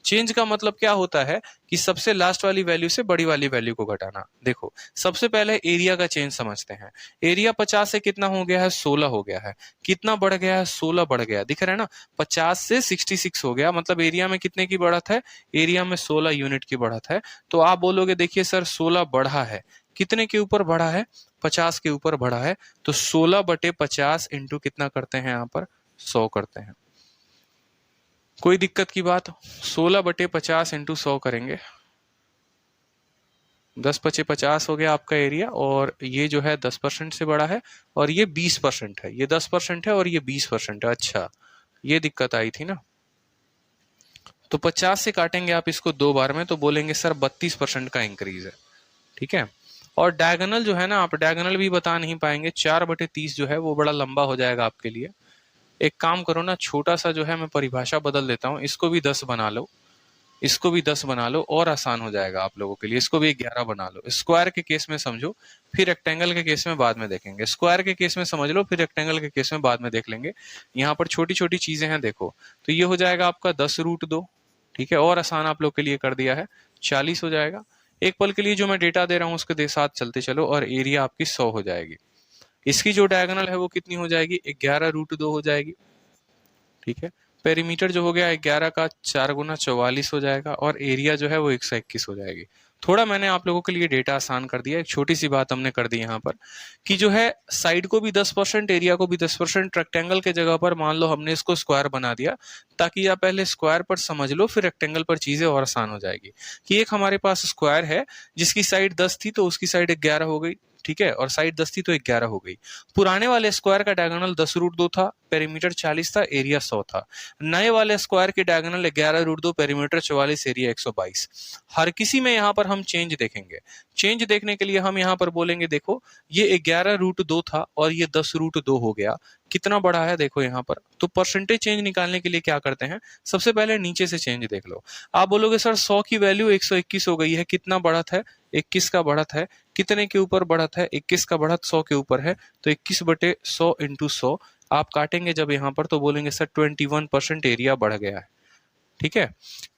चेंज का मतलब क्या होता है कि सबसे लास्ट वाली वैल्यू से बड़ी वाली वैल्यू को घटाना। देखो सबसे पहले एरिया का चेंज समझते हैं। एरिया 50 से कितना हो गया है, 16 हो गया है। कितना बढ़ गया है, 16 बढ़ गया, दिख रहा है ना। 50 से 66 हो गया, मतलब एरिया में कितने की बढ़त है, एरिया में 16 यूनिट की बढ़त है। तो आप बोलोगे देखिए सर 16 बढ़ा है, कितने के ऊपर बढ़ा है, 50 के ऊपर बढ़ा है। तो 16 बटे 50 इंटू कितना करते हैं, यहाँ पर 100 करते हैं। कोई दिक्कत की बात, 16 बटे 50 इंटू 100 करेंगे, 10 पचे 50 हो गया आपका एरिया। और ये जो है 10% से बड़ा है और ये 20% है, ये 10% है और ये 20% है। अच्छा ये दिक्कत आई थी ना। तो 50 से काटेंगे आप इसको 2 बार में तो बोलेंगे सर 32% का इंक्रीज है। ठीक है, और डायगोनल जो है ना, आप डायगोनल भी बता नहीं पाएंगे। 4/30 जो है वो बड़ा लंबा हो जाएगा आपके लिए। एक काम करो ना, छोटा सा जो है मैं परिभाषा बदल देता हूँ, इसको भी 10 बना लो, इसको भी 10 बना लो, और आसान हो जाएगा आप लोगों के लिए। इसको भी 11 बना लो। स्क्वायर के केस में समझो, फिर रेक्टेंगल के केस में बाद में देखेंगे। स्क्वायर के केस में समझ लो, फिर रेक्टेंगल के केस में बाद में देख लेंगे। यहाँ पर छोटी छोटी चीजें हैं देखो। तो ये हो जाएगा आपका 10√2। ठीक है, और आसान आप लोग के लिए कर दिया है, 40 हो जाएगा। एक पल के लिए जो मैं डेटा दे रहा हूँ उसके साथ चलते चलो, और एरिया आपकी 100 हो जाएगी। इसकी जो डायगोनल है वो कितनी हो जाएगी, 11√2 हो जाएगी। ठीक है, पेरीमीटर जो हो गया 11 का 4 गुना 44 हो जाएगा, और एरिया जो है वो 121 हो जाएगी। थोड़ा मैंने आप लोगों के लिए डेटा आसान कर दिया, एक छोटी सी बात हमने कर दी यहाँ पर कि जो है साइड को भी 10%, एरिया को भी 10%, रेक्टेंगल के जगह पर मान लो हमने इसको स्क्वायर बना दिया, ताकि आप पहले स्क्वायर पर समझ लो, फिर रेक्टेंगल पर चीजें और आसान हो जाएगी। कि एक हमारे पास स्क्वायर है जिसकी साइड 10 थी तो उसकी साइड 11 हो गई, ठीक है, और साइड 10 थी तो 11 हो गई। पुराने वाले स्क्वायर का डायगोनल 10√2 था, पेरीमीटर 40 था, एरिया 100 था। नए वाले स्क्वायर की डायगोनल 11√2, पेरीमीटर 44, एरिया 122। हर किसी में यहाँ पर हम चेंज देखेंगे। चेंज देखने के लिए हम यहाँ पर बोलेंगे देखो ये 11√2 था और ये 10√2 हो गया, कितना बड़ा है देखो यहाँ पर। तो परसेंटेज चेंज निकालने के लिए क्या करते हैं, सबसे पहले नीचे से चेंज देख लो। आप बोलोगे सर 100 की वैल्यू 121 हो गई है, कितना बढ़त है, 21 का बढ़त है। कितने के ऊपर बढ़त है, 21 का बढ़त 100 के ऊपर है, तो 21/100 इंटू 100 आप काटेंगे जब यहाँ पर तो बोलेंगे सर 21% एरिया बढ़ गया है। ठीक है,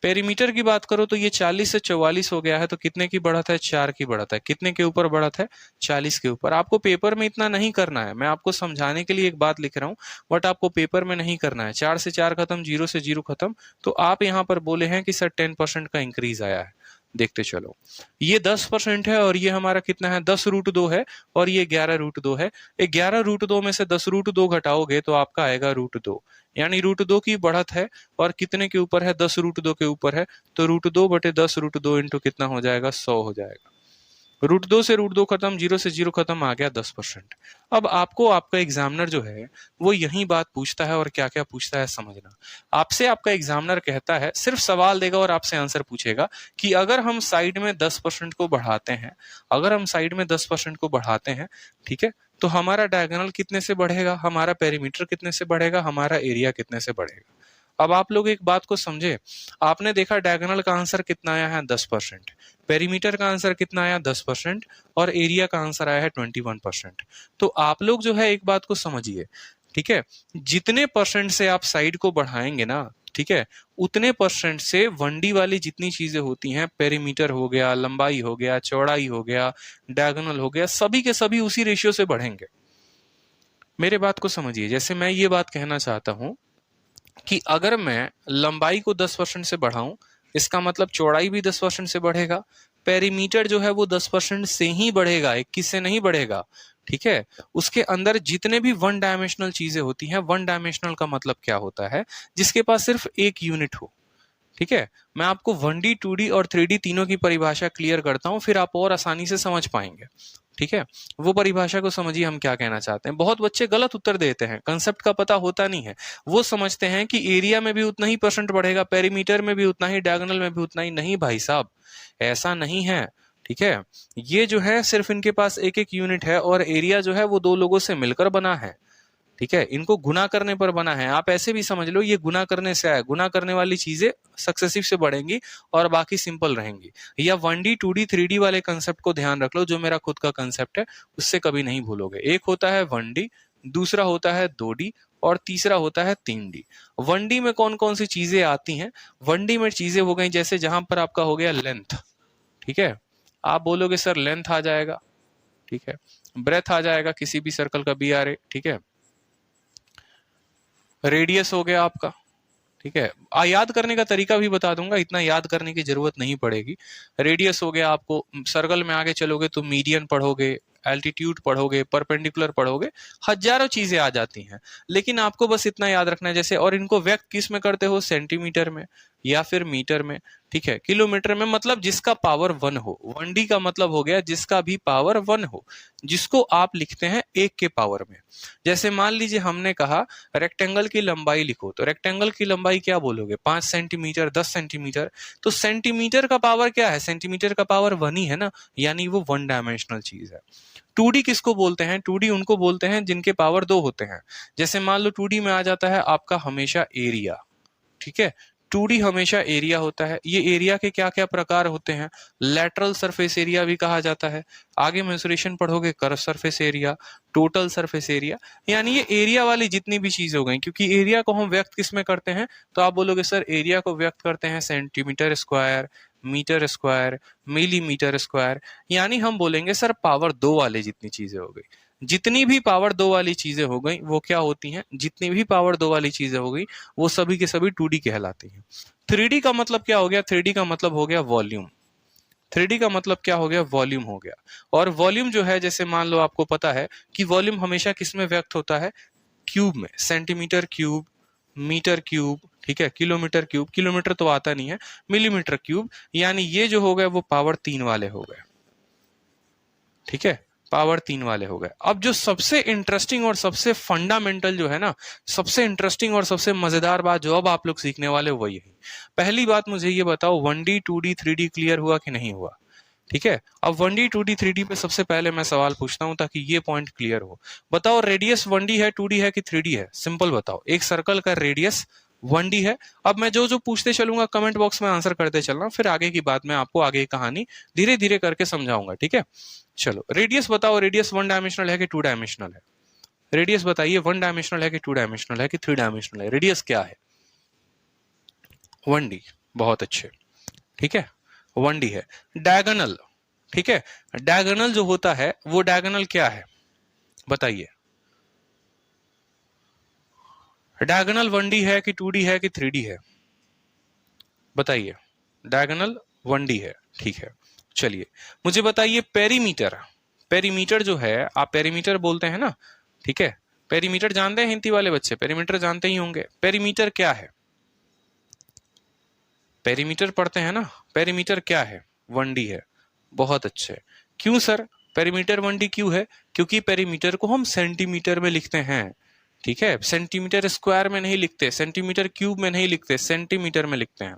पेरीमीटर की बात करो तो ये 40 से 44 हो गया है, तो कितने की बढ़त है, 4 की बढ़त है। कितने के ऊपर बढ़त है, 40 के ऊपर। आपको पेपर में इतना नहीं करना है, मैं आपको समझाने के लिए एक बात लिख रहा हूँ, बट आपको पेपर में नहीं करना है। 4 से 4 खत्म, 0 से 0 खत्म, तो आप यहाँ पर बोले हैं कि सर 10% का इंक्रीज आया है। देखते चलो, ये 10% है और ये हमारा कितना है, 10√2 है, और ये 11√2 है। 11√2 में से 10√2 घटाओगे तो आपका आएगा √2, यानी √2 की बढ़त है, और कितने के ऊपर है, 10√2 के ऊपर है, तो √2/10√2 इंटू कितना हो जाएगा, 100 हो जाएगा। √2 से √2 खत्म, 0 से 0 खत्म, आ गया 10%। अब आपको आपका एग्जामिनर जो है वो यही बात पूछता है, और क्या क्या पूछता है समझना। आपसे आपका एग्जामिनर कहता है, सिर्फ सवाल देगा और आपसे आंसर पूछेगा कि अगर हम साइड में 10% को बढ़ाते हैं, अगर हम साइड में 10% को बढ़ाते हैं, ठीक है, तो हमारा डायगोनल कितने से बढ़ेगा, हमारा पेरीमीटर कितने से बढ़ेगा, हमारा एरिया कितने से बढ़ेगा। अब आप लोग एक बात को समझे, आपने देखा डायगोनल का आंसर कितना आया है, 10%, पेरीमीटर का आंसर कितना आया, 10%, और एरिया का आंसर आया है 21%। तो आप लोग जो है एक बात को समझिए, ठीक है, जितने परसेंट से आप साइड को बढ़ाएंगे ना, ठीक है, उतने परसेंट से 1D वाली जितनी चीजें होती हैं, पेरीमीटर हो गया, लंबाई हो गया, चौड़ाई हो गया, डायगोनल हो गया, सभी के सभी उसी रेशियो से बढ़ेंगे। मेरे बात को समझिए, जैसे मैं ये बात कहना चाहता हूं कि अगर मैं लंबाई को 10% से बढ़ाऊं, इसका मतलब चौड़ाई भी 10% से बढ़ेगा, पेरीमीटर जो है वो 10% से ही बढ़ेगा, 21 से नहीं बढ़ेगा। ठीक है, उसके अंदर जितने भी वन डायमेंशनल चीजें होती हैं, वन डायमेंशनल का मतलब क्या होता है, जिसके पास सिर्फ एक यूनिट हो। ठीक है, मैं आपको 1D 2D और 3D तीनों की परिभाषा क्लियर करता हूं, फिर आप और आसानी से समझ पाएंगे। ठीक है, वो परिभाषा को समझिए हम क्या कहना चाहते हैं। बहुत बच्चे गलत उत्तर देते हैं, कंसेप्ट का पता होता नहीं है। वो समझते हैं कि एरिया में भी उतना ही परसेंट बढ़ेगा, पेरीमीटर में भी उतना ही, डायगोनल में भी उतना ही। नहीं भाई साहब, ऐसा नहीं है। ठीक है, ये जो है सिर्फ इनके पास एक एक यूनिट है, और एरिया जो है वो दो लोगों से मिलकर बना है। ठीक है, इनको गुना करने पर बना है। आप ऐसे भी समझ लो ये गुना करने से आया, गुना करने वाली चीजें सक्सेसिव से बढ़ेंगी और बाकी सिंपल रहेंगी। या 1D 2D 3D वाले कंसेप्ट को ध्यान रख लो, जो मेरा खुद का कंसेप्ट है, उससे कभी नहीं भूलोगे। एक होता है 1D, दूसरा होता है 2D, और तीसरा होता है 3D। 1D में कौन कौन सी चीजें आती हैं, 1D में चीजें हो गई जैसे जहां पर आपका हो गया लेंथ। ठीक है, आप बोलोगे सर लेंथ आ जाएगा, ठीक है, ब्रेथ आ जाएगा किसी भी सर्कल का, BRA। ठीक है, रेडियस हो गया आपका। ठीक है, याद करने का तरीका भी बता दूंगा, इतना याद करने की जरूरत नहीं पड़ेगी। रेडियस हो गया, आपको सर्कल में आगे चलोगे तो मीडियन पढ़ोगे, एल्टीट्यूड पढ़ोगे, परपेंडिकुलर पढ़ोगे, हजारों चीजें आ जाती हैं। लेकिन आपको बस इतना याद रखना है, जैसे, और इनको व्यक्त किस में करते हो, सेंटीमीटर में या फिर मीटर में। ठीक है, किलोमीटर में मतलब जिसका पावर 1 हो। 1D का मतलब हो गया जिसका भी पावर 1 हो, जिसको आप लिखते हैं 1 के पावर में। जैसे मान लीजिए हमने कहा रेक्टेंगल की लंबाई लिखो, तो रेक्टेंगल की लंबाई क्या बोलोगे, 5 सेंटीमीटर, 10 सेंटीमीटर। तो सेंटीमीटर का पावर क्या है, सेंटीमीटर का पावर 1 ही है ना, यानी वो 1 डायमेंशनल चीज है। 2D किसको बोलते हैं, 2D उनको बोलते हैं जिनके पावर 2 होते हैं। जैसे मान लो 2D में आ जाता है आपका हमेशा एरिया। ठीक है, 2D हमेशा एरिया होता है। ये एरिया के क्या क्या प्रकार होते हैं? लैटरल सरफेस एरिया भी कहा जाता है। आगे मेंसुरेशन पढ़ोगे, curve surface area, total surface area, यानी ये एरिया वाली जितनी भी चीजें हो गई। क्योंकि एरिया को हम व्यक्त किस में करते हैं? तो आप बोलोगे सर एरिया को व्यक्त करते हैं centimetre square, metre square, millimetre square, यानी हम बोलेंगे सर पावर 2 वाले जितनी चीजें हो गई। जितनी भी पावर 2 वाली चीजें हो गई वो क्या होती हैं? जितनी भी पावर 2 वाली चीजें हो गई वो सभी के सभी 2D कहलाती हैं। 3D का मतलब क्या हो गया? 3D का मतलब हो गया वॉल्यूम। 3D का मतलब क्या हो गया? वॉल्यूम हो गया। और वॉल्यूम जो है, जैसे मान लो आपको पता है कि वॉल्यूम हमेशा किस में व्यक्त होता है? क्यूब में, सेंटीमीटर क्यूब, मीटर क्यूब, ठीक है, किलोमीटर क्यूब, किलोमीटर तो आता नहीं है, मिलीमीटर क्यूब, यानी ये जो हो गए वो पावर 3 वाले हो गए। ठीक है, पावर 3 वाले हो गए। अब जो सबसे इंटरेस्टिंग और सबसे फंडामेंटल जो है ना, सबसे इंटरेस्टिंग और सबसे मजेदार बात जो अब आप लोग सीखने वाले हो वही है। पहली बात मुझे ये बताओ, 1D 2D 3D क्लियर हुआ कि नहीं हुआ? ठीक है, अब 1D 2D 3D पे सबसे पहले मैं सवाल पूछता हूं ताकि ये पॉइंट क्लियर हो। बताओ रेडियस 1D है, 2D है कि 3D है? सिंपल बताओ। एक सर्कल का रेडियस 1D है। अब मैं जो जो पूछते चलूंगा कमेंट बॉक्स में आंसर करते चलना, फिर आगे की बात मैं आपको आगे की कहानी धीरे धीरे करके समझाऊंगा। ठीक है, चलो रेडियस बताओ, रेडियस 1 डायमेंशनल है कि 2 डायमेंशनल है? रेडियस बताइए, 1 डायमेंशनल है कि 2 डायमेंशनल है कि 3 डायमेंशनल है? रेडियस क्या है? 1D। बहुत अच्छे, ठीक है, 1D है। डायगोनल, ठीक है, डायगोनल जो होता है वो डायगोनल क्या है बताइए? डायगोनल 1D है कि 2D है कि 3D है? बताइए। डायगोनल 1D है, ठीक है। चलिए मुझे बताइए पेरीमीटर। पेरीमीटर जो है, आप पेरीमीटर बोलते हैं ना, ठीक है, पेरीमीटर जानते हैं हिंदी वाले बच्चे? पेरीमीटर जानते ही होंगे। पेरीमीटर क्या है? पेरीमीटर पढ़ते हैं ना, पेरीमीटर क्या है? 1D है। बहुत अच्छे। क्यों सर पेरीमीटर 1D क्यों है? क्योंकि पेरीमीटर को हम सेंटीमीटर में लिखते हैं। ठीक है, सेंटीमीटर स्क्वायर में नहीं लिखते, सेंटीमीटर क्यूब में नहीं लिखते, सेंटीमीटर में लिखते हैं।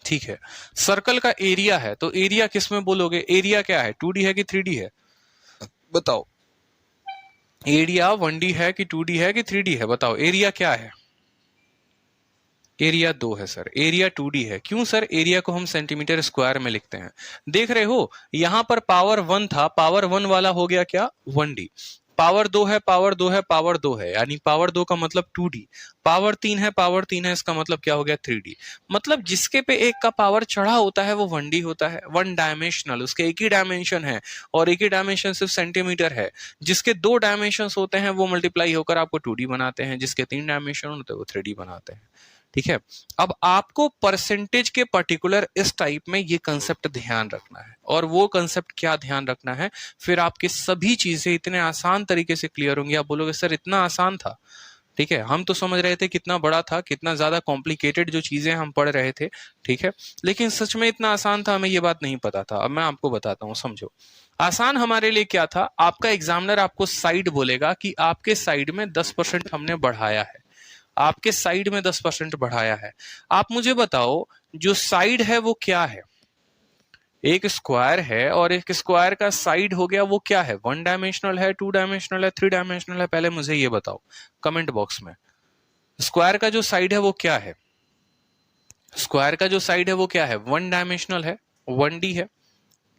ठीक है, सर्कल का एरिया है तो एरिया किस में बोलोगे? एरिया क्या है? 2D है कि 3D है? बताओ। एरिया 1D है कि 2D है कि 3D है? बताओ एरिया क्या है? एरिया 2 है सर। एरिया 2D है। क्यों सर? एरिया को हम सेंटीमीटर स्क्वायर में लिखते हैं। देख रहे हो, यहां पर पावर 1 था, पावर 1 वाला हो गया क्या? 1D। पावर 2 है, पावर 2 है, पावर 2 है, यानी पावर 2 का मतलब 2D। पावर 3 है, पावर 3 है, इसका मतलब क्या हो गया? 3D। मतलब जिसके पे एक का पावर चढ़ा होता है वो 1D होता है, 1 डायमेंशनल, उसके एक ही डायमेंशन है और एक ही डायमेंशन सिर्फ सेंटीमीटर है। जिसके 2 डायमेंशन होते हैं वो मल्टीप्लाई होकर आपको 2D बनाते हैं, जिसके 3 डायमेंशन होते हैं वो 3D बनाते हैं। ठीक है, अब आपको परसेंटेज के पर्टिकुलर इस टाइप में ये कंसेप्ट ध्यान रखना है। और वो कंसेप्ट क्या ध्यान रखना है? फिर आपके सभी चीजें इतने आसान तरीके से क्लियर होंगी, आप बोलोगे सर इतना आसान था। ठीक है, हम तो समझ रहे थे कितना बड़ा था, कितना ज्यादा कॉम्प्लिकेटेड जो चीजें हम पढ़ रहे थे। ठीक है, लेकिन सच में इतना आसान था, हमें ये बात नहीं पता था। अब मैं आपको बताता हूँ, समझो। आसान हमारे लिए क्या था? आपका एग्जामिनर आपको साइड बोलेगा कि आपके साइड में 10% हमने बढ़ाया है, आपके साइड में 10% बढ़ाया है। आप मुझे बताओ जो साइड है वो क्या है? एक स्क्वायर है और एक स्क्वायर का साइड हो गया वो क्या है? 1 डायमेंशनल है, 2 डायमेंशनल है, 3 डायमेंशनल है? पहले मुझे ये बताओ कमेंट बॉक्स में, स्क्वायर का जो साइड है वो क्या है? स्क्वायर का जो साइड है वो क्या है? 1 डायमेंशनल है, 1D है।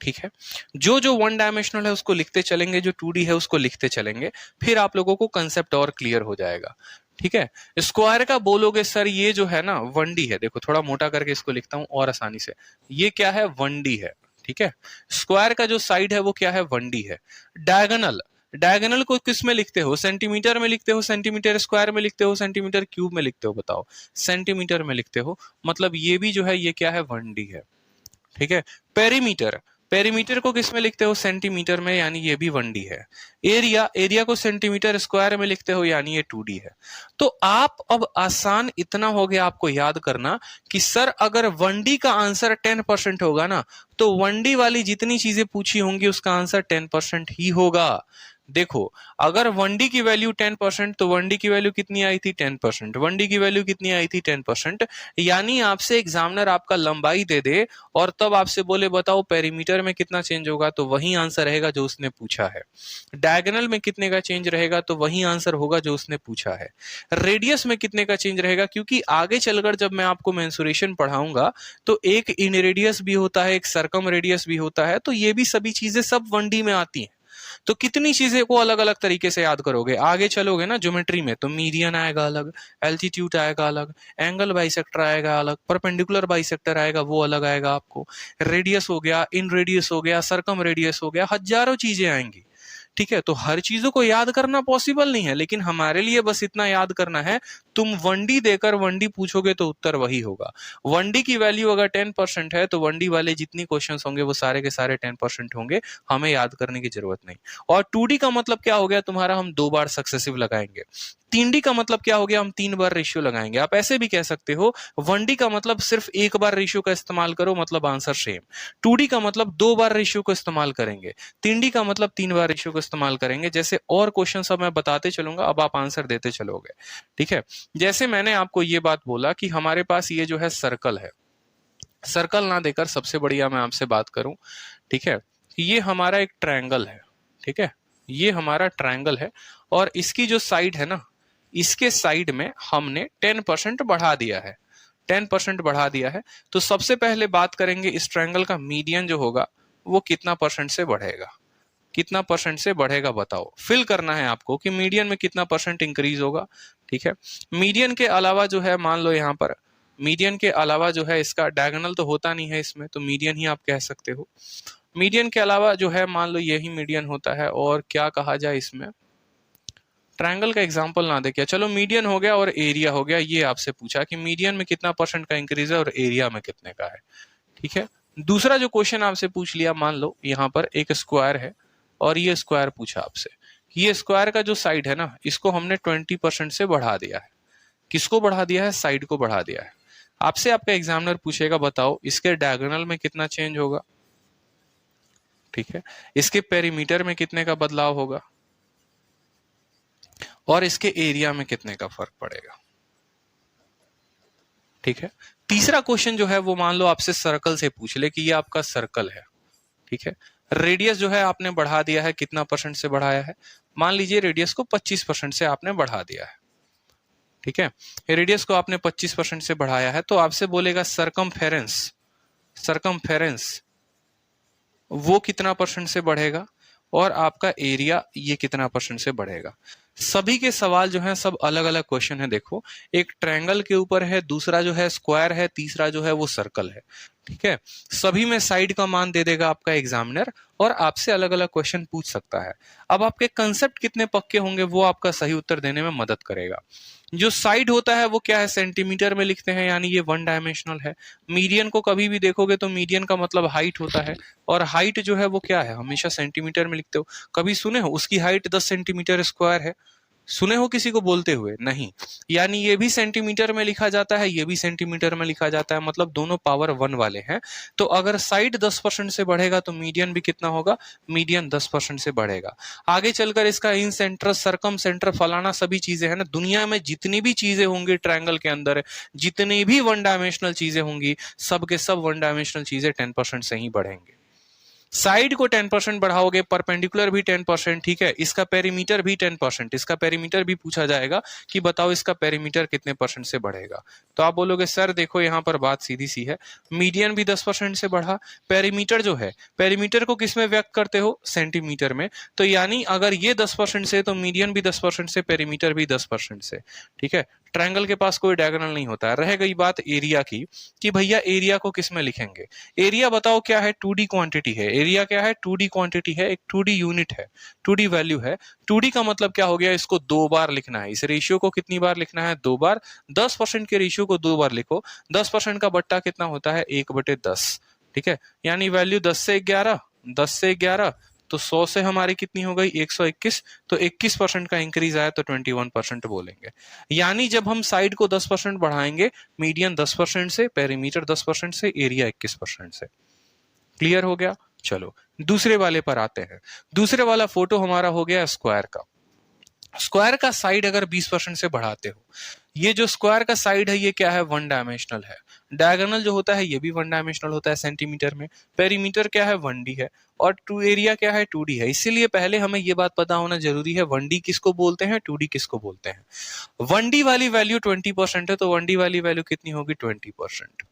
ठीक है, जो जो 1 डायमेंशनल है उसको लिखते चलेंगे, जो 2D है उसको लिखते चलेंगे, फिर आप लोगों को कंसेप्ट और क्लियर हो जाएगा। ठीक है, स्क्वायर का बोलोगे सर ये जो है ना 1D है, देखो थोड़ा मोटा करके इसको लिखता हूं और आसानी से, ये क्या है? 1D है। ठीक है, स्क्वायर का जो साइड है वो क्या है? 1D है। डायगोनल, डायगोनल को किस में लिखते हो? सेंटीमीटर में लिखते हो, सेंटीमीटर स्क्वायर में लिखते हो, सेंटीमीटर क्यूब में लिखते हो? बताओ। सेंटीमीटर में लिखते हो, मतलब ये भी जो है ये क्या है? 1D है। ठीक है, पेरीमीटर, पेरीमीटर को किस में लिखते हो? सेंटीमीटर में, यानी ये भी 1D है। एरिया, एरिया को सेंटीमीटर स्क्वायर में लिखते हो, यानी ये 2D है। तो आप अब आसान इतना हो गया आपको याद करना कि सर अगर 1D का आंसर 10% होगा ना, तो 1D वाली जितनी चीजें पूछी होंगी उसका आंसर 10% ही होगा। देखो, अगर 1D की वैल्यू 10% तो 1D की वैल्यू कितनी आई थी 10%, 1D की वैल्यू कितनी आई थी 10%। यानी आपसे एग्जामिनर आपका लंबाई दे दे और तब आपसे बोले बताओ पेरीमीटर में कितना चेंज होगा, तो वही आंसर रहेगा जो उसने पूछा है। डायगोनल में कितने का चेंज रहेगा, तो वही आंसर होगा जो उसने पूछा है। रेडियस में कितने का चेंज रहेगा, क्योंकि आगे चलकर जब मैं आपको मेंसुरेशन पढ़ाऊंगा तो एक इन रेडियस भी होता है, एक सरकम रेडियस भी होता है, तो ये भी सभी चीजें सब 1D में आती हैं। तो कितनी चीजें को अलग अलग तरीके से याद करोगे, आगे चलोगे ना ज्योमेट्री में, तो मीडियन आएगा अलग, एल्टीट्यूड आएगा अलग, एंगल बाइसेक्टर आएगा अलग, परपेंडिकुलर बाइसेक्टर आएगा वो अलग आएगा आपको, रेडियस हो गया, इन रेडियस हो गया, सरकम रेडियस हो गया, हजारों चीजें आएंगी। ठीक है, तो हर चीजों को याद करना पॉसिबल नहीं है, लेकिन हमारे लिए बस इतना याद करना है, तुम 1D देकर 1D पूछोगे तो उत्तर वही होगा। 1D की वैल्यू अगर 10% है तो 1D वाले जितनी क्वेश्चंस होंगे वो सारे के सारे 10% होंगे, हमें याद करने की जरूरत नहीं। और 2D का मतलब क्या हो गया तुम्हारा, हम 2 बार सक्सेसिव लगाएंगे। 3D का मतलब क्या हो गया, हम 3 बार रेशियो लगाएंगे। आप ऐसे भी कह सकते हो 1D का मतलब सिर्फ 1 बार रेशियो का इस्तेमाल करो, मतलब आंसर सेम। 2D का मतलब 2 बार रेशियो को इस्तेमाल करेंगे। 3D का मतलब 3 बार रेशियो को इस्तेमाल करेंगे। जैसे और क्वेश्चन सब मैं बताते चलूंगा, अब आप आंसर देते चलोगे। ठीक है, जैसे मैंने आपको ये बात बोला कि हमारे पास ये जो है सर्कल है, सर्कल ना देकर सबसे बढ़िया मैं आपसे बात करूं, ठीक है, ये हमारा एक ट्रायंगल है। ठीक है, ये हमारा ट्रायंगल है और इसकी जो साइड है ना, इसके साइड में हमने 10% बढ़ा दिया है, 10% बढ़ा दिया है। तो सबसे पहले बात करेंगे इस ट्रायंगल का मीडियन जो होगा वो कितना परसेंट से बढ़ेगा, कितना परसेंट से बढ़ेगा बताओ। फिल करना है आपको कि मीडियन में कितना परसेंट इंक्रीज होगा। ठीक है, मीडियन के अलावा जो है, मान लो यहाँ पर मीडियन के अलावा जो है, इसका डायगोनल तो होता नहीं है इसमें, तो मीडियन ही आप कह सकते हो। मीडियन के अलावा जो है, मान लो यही मीडियन होता है, और क्या कहा जाए इसमें, ट्रायंगल का एग्जांपल ना दे क्या, चलो मीडियन हो गया और एरिया हो गया। ये आपसे पूछा कि मीडियन में कितना परसेंट का इंक्रीज है और एरिया में कितने का है। ठीक है, दूसरा जो क्वेश्चन आपसे पूछ लिया, मान लो यहाँ पर एक स्क्वायर है और ये स्क्वायर पूछा आपसे, ये स्क्वायर का जो साइड है ना, इसको हमने 20% से बढ़ा दिया है। किसको बढ़ा दिया है, साइड को बढ़ा दिया है। आपसे आपका एग्जामिनर पूछेगा बताओ इसके डायगोनल में कितना चेंज होगा। ठीक है, इसके पेरीमीटर में कितने का बदलाव होगा और इसके एरिया में कितने का फर्क पड़ेगा। ठीक है, तीसरा क्वेश्चन जो है वो मान लो आपसे सर्कल से पूछ ले कि ये आपका सर्कल है। ठीक है, रेडियस जो है आपने बढ़ा दिया है, कितना परसेंट से बढ़ाया है, मान लीजिए रेडियस को 25% से आपने बढ़ा दिया है। ठीक है, रेडियस को आपने 25% से बढ़ाया है, तो आपसे बोलेगा सरकमफेरेंस, सरकमफेरेंस वो कितना परसेंट से बढ़ेगा और आपका एरिया ये कितना परसेंट से बढ़ेगा। सभी के सवाल जो है सब अलग अलग क्वेश्चन है। देखो, एक ट्रायंगल के ऊपर है, दूसरा जो है स्क्वायर है, तीसरा जो है वो सर्कल है। ठीक है, सभी में साइड का मान दे देगा आपका एग्जामिनर और आपसे अलग अलग क्वेश्चन पूछ सकता है। अब आपके कंसेप्ट कितने पक्के होंगे वो आपका सही उत्तर देने में मदद करेगा। जो साइड होता है वो क्या है, सेंटीमीटर में लिखते हैं, यानी ये 1 डायमेंशनल है। मीडियन को कभी भी देखोगे तो मीडियन का मतलब हाइट होता है, और हाइट जो है वो क्या है, हमेशा सेंटीमीटर में लिखते हो। कभी सुने हो उसकी हाइट 10 सेंटीमीटर स्क्वायर है, सुने हो किसी को बोलते हुए, नहीं। यानी ये भी सेंटीमीटर में लिखा जाता है, ये भी सेंटीमीटर में लिखा जाता है, मतलब दोनों पावर 1 वाले हैं। तो अगर साइड 10% से बढ़ेगा तो मीडियन भी कितना होगा, मीडियन 10% से बढ़ेगा। आगे चलकर इसका इन सेंटर, सरकम सेंटर, फलाना सभी चीजें है ना, दुनिया में जितनी भी चीजें होंगी ट्रायंगल के अंदर, जितनी भी 1 डायमेंशनल चीजें होंगी, सब के सब 1 डायमेंशनल चीजें 10% से ही बढ़ेंगे। साइड को 10% बढ़ाओगे, परपेंडिकुलर भी 10%, ठीक है, इसका पेरीमीटर भी 10%, इसका पेरीमीटर भी पूछा जाएगा कि बताओ इसका पेरीमीटर कितने परसेंट से बढ़ेगा। तो आप बोलोगे सर देखो यहाँ पर बात सीधी सी है, मीडियन भी 10% से बढ़ा, पेरीमीटर जो है, पेरीमीटर को किस में व्यक्त करते हो, सेंटीमीटर में, तो यानी अगर ये 10% से तो मीडियन भी 10% से, पेरीमीटर भी 10% से। ठीक है, ट्रायंगल के पास कोई डायगोनल नहीं होता है। रह गई बात एरिया की कि भैया एरिया को किस में लिखेंगे। एरिया बताओ क्या है, 2D क्वांटिटी है। एरिया क्या है, 2D क्वांटिटी है, एक 2D यूनिट है, 2D वैल्यू है। 2D का मतलब क्या हो गया, इसको 2 बार लिखना है। इस रेशियो को कितनी बार लिखना है, 2 बार। 10% के रेशियो को 2 बार लिखो। 10% का बट्टा कितना होता है, 1/10। ठीक है, यानी वैल्यू 10 से 11, 10 से 11, तो 100 से हमारी कितनी हो गई, 121। तो 21% का इंक्रीज आया तो 21% बोलेंगे। यानी जब हम साइड को 10% बढ़ाएंगे, मीडियन 10% से, पेरीमीटर 10% से, एरिया 21% से। क्लियर हो गया। चलो दूसरे वाले पर आते हैं। दूसरे वाला फोटो हमारा हो गया स्क्वायर का। स्क्वायर का साइड अगर 20% से बढ़ाते हो, ये जो स्क्वायर का साइड है ये क्या है, वन डायमेंशनल है। डायगोनल जो होता है ये भी वन डायमेंशनल होता है सेंटीमीटर में। पेरीमीटर क्या है, 1D है। और टू एरिया क्या है, 2D है। इसीलिए पहले हमें ये बात पता होना जरूरी है, 1D किसको बोलते हैं, 2D किसको बोलते हैं। 1D वाली वैल्यू 20% है, तो 1D वाली वैल्यू कितनी होगी, 20%।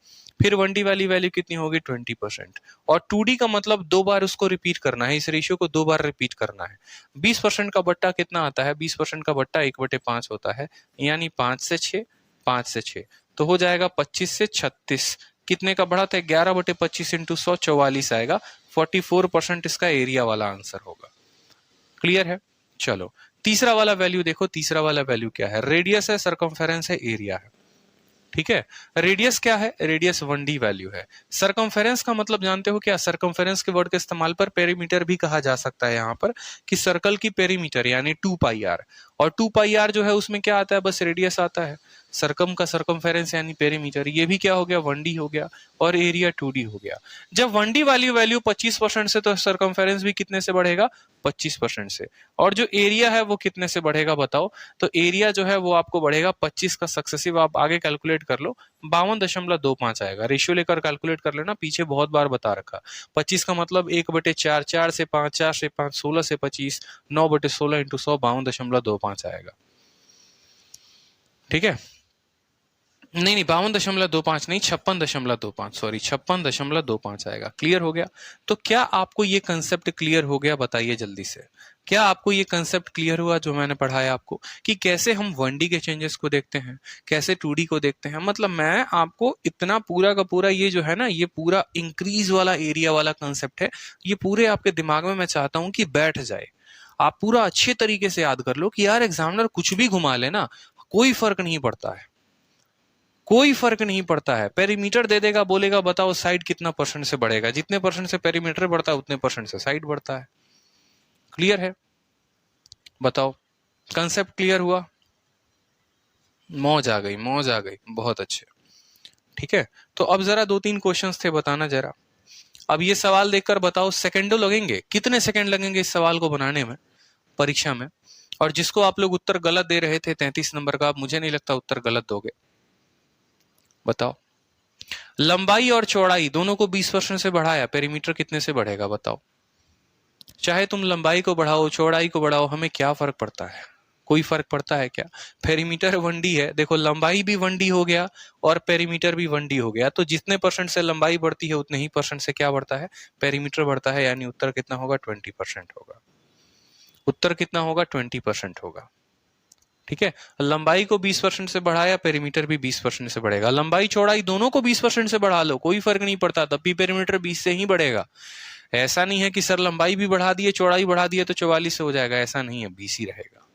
फिर 1D वाली वैल्यू कितनी होगी, 20%। और 2D का मतलब दो बार उसको रिपीट करना है, इस रेशियो को दो बार रिपीट करना है। 20% का बट्टा कितना आता है, 20% का बट्टा 1/5 होता है, यानी 5 से 6, 5 से 6, तो हो जाएगा 25 से 36। कितने का बढ़ा था, 11/25 इंटू 100, 44 आएगा। 44% इसका एरिया वाला आंसर होगा। क्लियर है। चलो तीसरा वाला वैल्यू देखो, तीसरा वाला वैल्यू क्या है, रेडियस है, सरकमफेरेंस है, एरिया है। ठीक है, रेडियस क्या है, रेडियस 1D वैल्यू है। सरकमफेरेंस का मतलब जानते हो क्या, सरकमफेरेंस के वर्ड के इस्तेमाल पर पेरीमीटर भी कहा जा सकता है यहाँ पर, कि सर्कल की पेरीमीटर यानी 2πr। और 2πr जो है उसमें क्या आता है, बस रेडियस आता है। सरकम का सरकमफेरेंस यानी पेरीमीटर, ये भी क्या हो गया, 1D हो गया। और एरिया 2D हो गया। जब 1D वाली वैल्यू 25% से, तो सरकमफेरेंस भी कितने से बढ़ेगा, 25% से। और जो एरिया है वो कितने से बढ़ेगा बताओ, तो एरिया जो है वो आपको बढ़ेगा 25 का सक्सेसिव, आप आगे कैलकुलेट कर लो, 52.25 आएगा। रेशियो लेकर कैलकुलेट कर लेना, पीछे बहुत बार बता रखा। 25 का मतलब 1/4, 4 से 5, 4 से 5, 16 से 25, 9/16 इंटू 100, 52.25 आएगा। ठीक है, नहीं 52.25 नहीं, 56.25, सॉरी 56.25 आएगा। क्लियर हो गया। तो क्या आपको ये कंसेप्ट क्लियर हो गया, बताइए जल्दी से। क्या आपको ये कंसेप्ट क्लियर हुआ जो मैंने पढ़ाया आपको, कि कैसे हम 1D के चेंजेस को देखते हैं, कैसे 2D को देखते हैं। मतलब मैं आपको इतना पूरा का पूरा ये जो है ना, ये पूरा इंक्रीज वाला एरिया वाला कंसेप्ट है, ये पूरे आपके दिमाग में मैं चाहता हूं कि बैठ जाए। आप पूरा अच्छे तरीके से याद कर लो कि यार एग्जामिनर कुछ भी घुमा लेना, कोई फर्क नहीं पड़ता है, कोई फर्क नहीं पड़ता है। पेरीमीटर दे देगा, बोलेगा बताओ साइड कितना परसेंट से बढ़ेगा, जितने परसेंट से पेरीमीटर बढ़ता है उतने परसेंट से साइड बढ़ता है। क्लियर है, बताओ कंसेप्ट क्लियर हुआ, मौज आ गई, मौज आ गई, बहुत अच्छे। ठीक है, तो अब जरा 2-3 क्वेश्चंस थे, बताना जरा। अब ये सवाल देखकर बताओ, सेकंडों लगेंगे, कितने सेकंड लगेंगे इस सवाल को बनाने में, परीक्षा में। और जिसको आप लोग उत्तर गलत दे रहे थे 33 नंबर का, मुझे नहीं लगता उत्तर गलत दोगे। बताओ, लंबाई और चौड़ाई दोनों को 20% से बढ़ाया, पेरीमीटर कितने से बढ़ेगा बताओ। चाहे तुम लंबाई को बढ़ाओ, चौड़ाई को बढ़ाओ, हमें क्या फर्क पड़ता है, कोई फर्क पड़ता है क्या। पेरीमीटर 1D है, देखो लंबाई भी 1D हो गया और पेरीमीटर भी 1D हो गया, तो जितने परसेंट से लंबाई बढ़ती है उतने ही परसेंट से क्या बढ़ता है, पेरीमीटर बढ़ता है। यानी उत्तर कितना होगा, 20% होगा। उत्तर कितना होगा, 20% होगा। ठीक है, लंबाई को 20% से बढ़ाया, पेरीमीटर भी 20% से बढ़ेगा। लंबाई चौड़ाई दोनों को 20% से बढ़ा लो, कोई फर्क नहीं पड़ता, तब भी पेरीमीटर 20 से ही बढ़ेगा। ऐसा नहीं है कि सर लंबाई भी बढ़ा दिए चौड़ाई बढ़ा दिए तो 44 से हो जाएगा, ऐसा नहीं है, 20 ही रहेगा।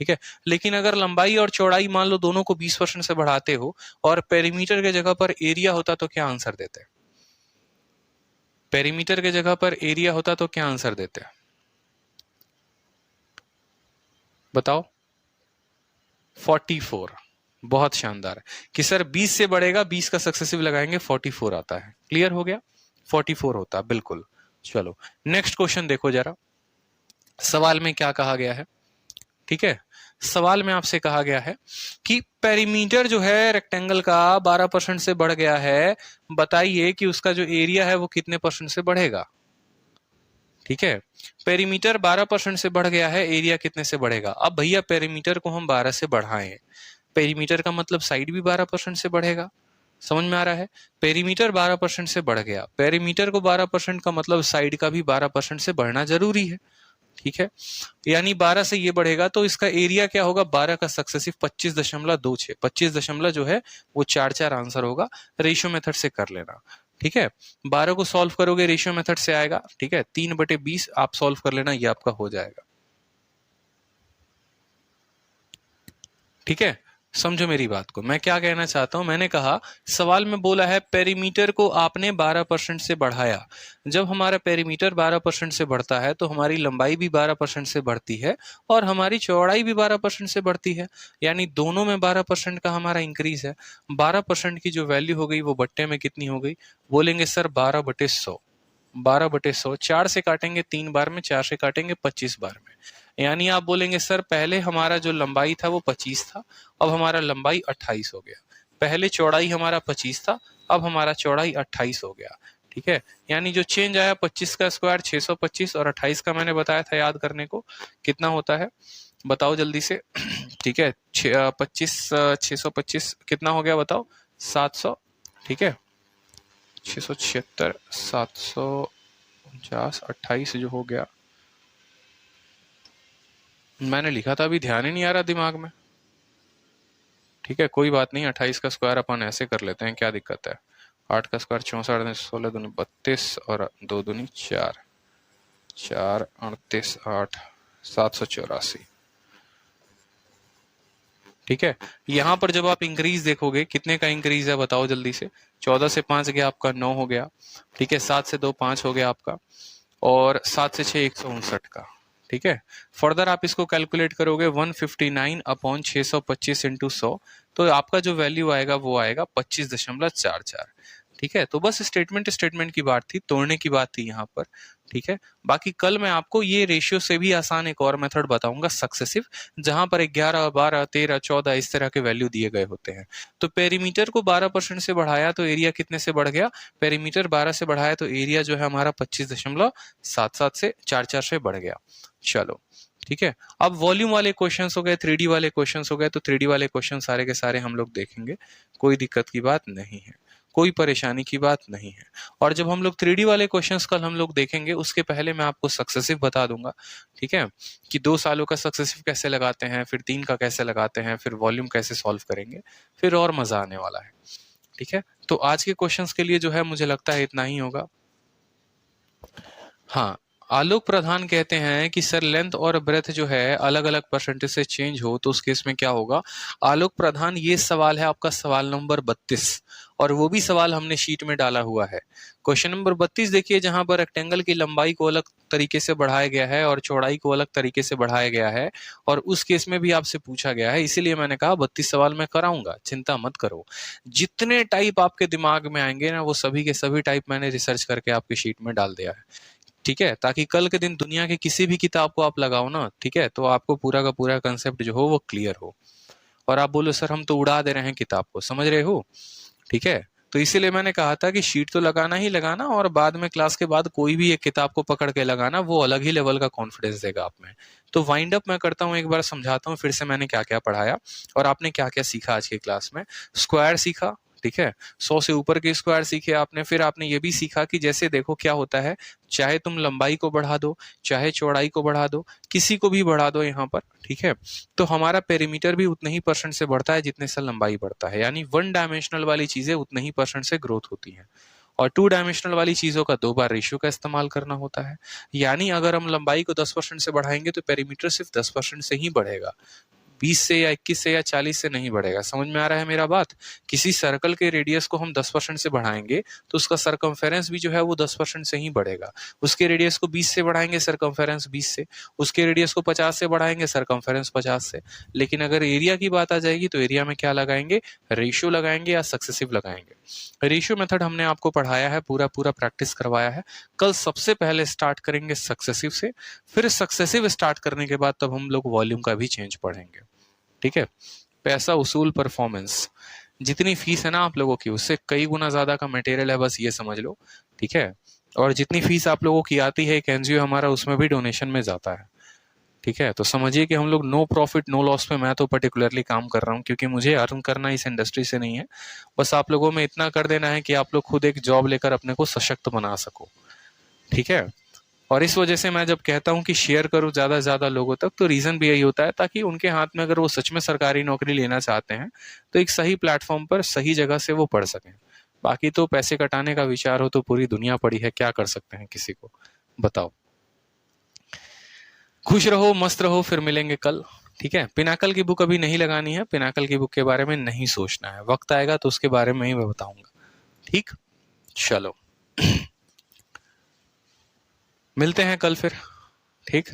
ठीक है, लेकिन अगर लंबाई और चौड़ाई मान लो दोनों को 20% से बढ़ाते हो और पेरीमीटर के जगह पर एरिया होता तो क्या आंसर देते, पेरीमीटर के जगह पर एरिया होता तो क्या आंसर देते, बताओ। 44, बहुत शानदार। कि सर 20 से बढ़ेगा, 20 का सक्सेसिव लगाएंगे, 44 आता है। क्लियर हो गया, 44 होता है, बिल्कुल। चलो नेक्स्ट क्वेश्चन देखो जरा, सवाल में क्या कहा गया है। ठीक है, सवाल में आपसे कहा गया है कि पेरीमीटर जो है रेक्टेंगल का 12% से बढ़ गया है, बताइए कि उसका जो एरिया है वो कितने परसेंट से बढ़ेगा। ठीक है, पेरीमीटर 12% से बढ़ गया है, एरिया कितने से बढ़ेगा। अब भैया पेरीमीटर को हम 12 से बढ़ाएं, पेरीमीटर का मतलब साइड भी 12% से बढ़ेगा, समझ में आ रहा है। पेरीमीटर 12% से बढ़ गया, पेरीमीटर को 12% का मतलब साइड का भी 12% से बढ़ना जरूरी है। ठीक है, यानी 12 से ये बढ़ेगा तो इसका एरिया क्या होगा, 12 का सक्सेसिव 25.26, 25 दशमलव जो है वो 4 आंसर होगा। रेशियो मेथड से कर लेना। ठीक है, 12 को सॉल्व करोगे रेशियो मेथड से आएगा। ठीक है, 3/20 आप सॉल्व कर लेना, ये आपका हो जाएगा। ठीक है, समझो मेरी बात को, मैं क्या कहना चाहता हूं। मैंने कहा सवाल में बोला है पेरीमीटर को आपने 12% से बढ़ाया। जब हमारा पेरीमीटर 12% से बढ़ता है तो हमारी लंबाई भी 12% से बढ़ती है और हमारी चौड़ाई भी 12% से बढ़ती है, यानी दोनों में 12% का हमारा इंक्रीज है। 12% की जो वैल्यू हो गई वो बट्टे में कितनी हो गई, बोलेंगे सर 12/100। 12/100, 4 से काटेंगे 3 बार में, 4 से काटेंगे 25 बार में। यानी आप बोलेंगे सर पहले हमारा जो लंबाई था वो 25 था, अब हमारा लंबाई 28 हो गया। पहले चौड़ाई हमारा 25 था, अब हमारा चौड़ाई 28 हो गया। ठीक है, यानी जो चेंज आया 25 का स्क्वायर 625 और 28 का मैंने बताया था याद करने को, कितना होता है बताओ जल्दी से। ठीक है, 625 कितना हो गया बताओ, 700। ठीक है, 676, 749, 28 जो हो गया, मैंने लिखा था अभी ध्यान ही नहीं आ रहा दिमाग में। ठीक है, कोई बात नहीं, 28 का स्क्वायर अपन ऐसे कर लेते हैं, क्या दिक्कत है। 8 का स्क्वायर 64, 16 दूनी 32 और 2 दूनी 4, 4 38 8, 784। ठीक है, यहाँ पर जब आप इंक्रीज देखोगे, कितने का इंक्रीज है बताओ जल्दी से। 14 से 5 गया आपका 9 हो गया। ठीक है, 7 से 2 5 हो गया आपका, और 7 से 6 159 का। ठीक है, फर्दर आप इसको कैलकुलेट करोगे 159/625 इंटू 100, तो आपका जो वैल्यू आएगा वो आएगा 25.44। ठीक है, तो बस स्टेटमेंट की बात थी, तोड़ने की बात थी यहाँ पर। ठीक है, बाकी कल मैं आपको ये रेशियो से भी आसान एक और मेथड बताऊंगा, सक्सेसिव, जहां पर 11 12 13 14 इस तरह के वैल्यू दिए गए होते हैं। तो पेरीमीटर को 12% से बढ़ाया तो एरिया कितने से बढ़ गया, पेरीमीटर 12 से बढ़ाया तो एरिया जो है हमारा 25.77 से 44 से बढ़ गया। चलो ठीक है, अब वॉल्यूम वाले क्वेश्चंस हो गए, 3D वाले क्वेश्चंस हो गए, तो 3D वाले क्वेश्चन सारे के सारे हम लोग देखेंगे, कोई दिक्कत की बात नहीं है, कोई परेशानी की बात नहीं है। और जब हम लोग 3D वाले क्वेश्चंस कल हम लोग देखेंगे, उसके पहले मैं आपको सक्सेसिव बता दूंगा। ठीक है, कि 2 सालों का सक्सेसिव कैसे लगाते हैं, फिर 3 का कैसे लगाते हैं, फिर वॉल्यूम कैसे सॉल्व करेंगे, फिर और मजा आने वाला है। ठीक है, तो आज के क्वेश्चंस के लिए जो है मुझे लगता है इतना ही होगा। हाँ, आलोक प्रधान कहते हैं कि सर लेंथ और ब्रेथ जो है अलग अलग परसेंटेज से चेंज हो तो उस केस में क्या होगा। आलोक प्रधान, ये सवाल है आपका सवाल नंबर 32, और वो भी सवाल हमने शीट में डाला हुआ है। क्वेश्चन नंबर 32 देखिए, जहां पर रेक्टेंगल की लंबाई को अलग तरीके से बढ़ाया गया है और चौड़ाई को अलग तरीके से बढ़ाया गया है, और उस केस में भी आपसे पूछा गया है, इसीलिए मैंने कहा 32 सवाल मैं कराऊंगा, चिंता मत करो। जितने टाइप आपके दिमाग में आएंगे ना, वो सभी के सभी टाइप मैंने रिसर्च करके आपकी शीट में डाल दिया है। ठीक है, ताकि कल के दिन दुनिया के किसी भी किताब को आप लगाओ ना, ठीक है, तो आपको पूरा का पूरा कंसेप्ट जो हो वो क्लियर हो, और आप बोलो सर हम तो उड़ा दे रहे हैं किताब को, समझ रहे हो। ठीक है, तो इसीलिए मैंने कहा था कि शीट तो लगाना ही लगाना, और बाद में क्लास के बाद कोई भी एक किताब को पकड़ के लगाना, वो अलग ही लेवल का कॉन्फिडेंस देगा आप में। तो वाइंड अप मैं करता हूँ, एक बार समझाता हूँ फिर से मैंने क्या क्या पढ़ाया और आपने क्या क्या सीखा आज की क्लास में। स्क्वायर सीखा, ठीक है, 100 से ऊपर के स्क्वायर सीखे आपने। फिर आपने ये भी सीखा कि जैसे देखो क्या होता है, चाहे तुम लंबाई को बढ़ा दो, चाहे चौड़ाई को बढ़ा दो, किसी को भी बढ़ा दो यहाँ पर, ठीक है, तो हमारा पेरीमीटर भी उतने ही परसेंट से बढ़ता है जितने से लंबाई बढ़ता है। यानी 1 डायमेंशनल वाली चीजें उतने ही परसेंट से ग्रोथ होती हैं, और 2 डायमेंशनल वाली चीजों का 2 बार रेशियो का इस्तेमाल करना होता है। यानी अगर हम लंबाई को 10% से बढ़ाएंगे तो पेरीमीटर सिर्फ 10% से ही बढ़ेगा, 20 से या 21 से या 40 से नहीं बढ़ेगा। समझ में आ रहा है मेरा बात। किसी सर्कल के रेडियस को हम 10% से बढ़ाएंगे तो उसका सरकमफेरेंस भी जो है वो 10% से ही बढ़ेगा। उसके रेडियस को 20 से बढ़ाएंगे, सरकमफेरेंस 20 से। उसके रेडियस को 50 से बढ़ाएंगे, सरकमफेरेंस 50 से। लेकिन अगर एरिया की बात आ जाएगी तो एरिया में क्या लगाएंगे, रेशियो लगाएंगे या सक्सेसिव लगाएंगे। रेशियो मेथड हमने आपको पढ़ाया है, पूरा पूरा प्रैक्टिस करवाया है। कल सबसे पहले स्टार्ट करेंगे सक्सेसिव से, फिर सक्सेसिव स्टार्ट करने के बाद तब हम लोग वॉल्यूम का भी चेंज पढ़ेंगे। ठीक है, पैसा वसूल परफॉर्मेंस, जितनी फीस है ना आप लोगों की उससे कई गुना ज्यादा का मटेरियल है, बस ये समझ लो। ठीक है, और जितनी फीस आप लोगों की आती है एक एनजीओ हमारा, उसमें भी डोनेशन में जाता है। ठीक है, तो समझिए कि हम लोग नो प्रॉफिट नो लॉस पे मैं तो पर्टिकुलरली काम कर रहा हूँ, क्योंकि मुझे अर्न करना इस इंडस्ट्री से नहीं है। बस आप लोगों में इतना कर देना है कि आप लोग खुद एक जॉब लेकर अपने को सशक्त बना सको। ठीक है, और इस वजह से मैं जब कहता हूं कि शेयर करो ज्यादा से ज्यादा लोगों तक, तो रीजन भी यही होता है, ताकि उनके हाथ में अगर वो सच में सरकारी नौकरी लेना चाहते हैं तो एक सही प्लेटफॉर्म पर सही जगह से वो पढ़ सकें। बाकी तो पैसे कटाने का विचार हो तो पूरी दुनिया पड़ी है, क्या कर सकते हैं किसी को, बताओ। खुश रहो, मस्त रहो, फिर मिलेंगे कल। ठीक है, पिनाकल की बुक अभी नहीं लगानी है, पिनाकल की बुक के बारे में नहीं सोचना है, वक्त आएगा तो उसके बारे में ही मैं बताऊंगा। ठीक, चलो मिलते हैं कल फिर। ठीक।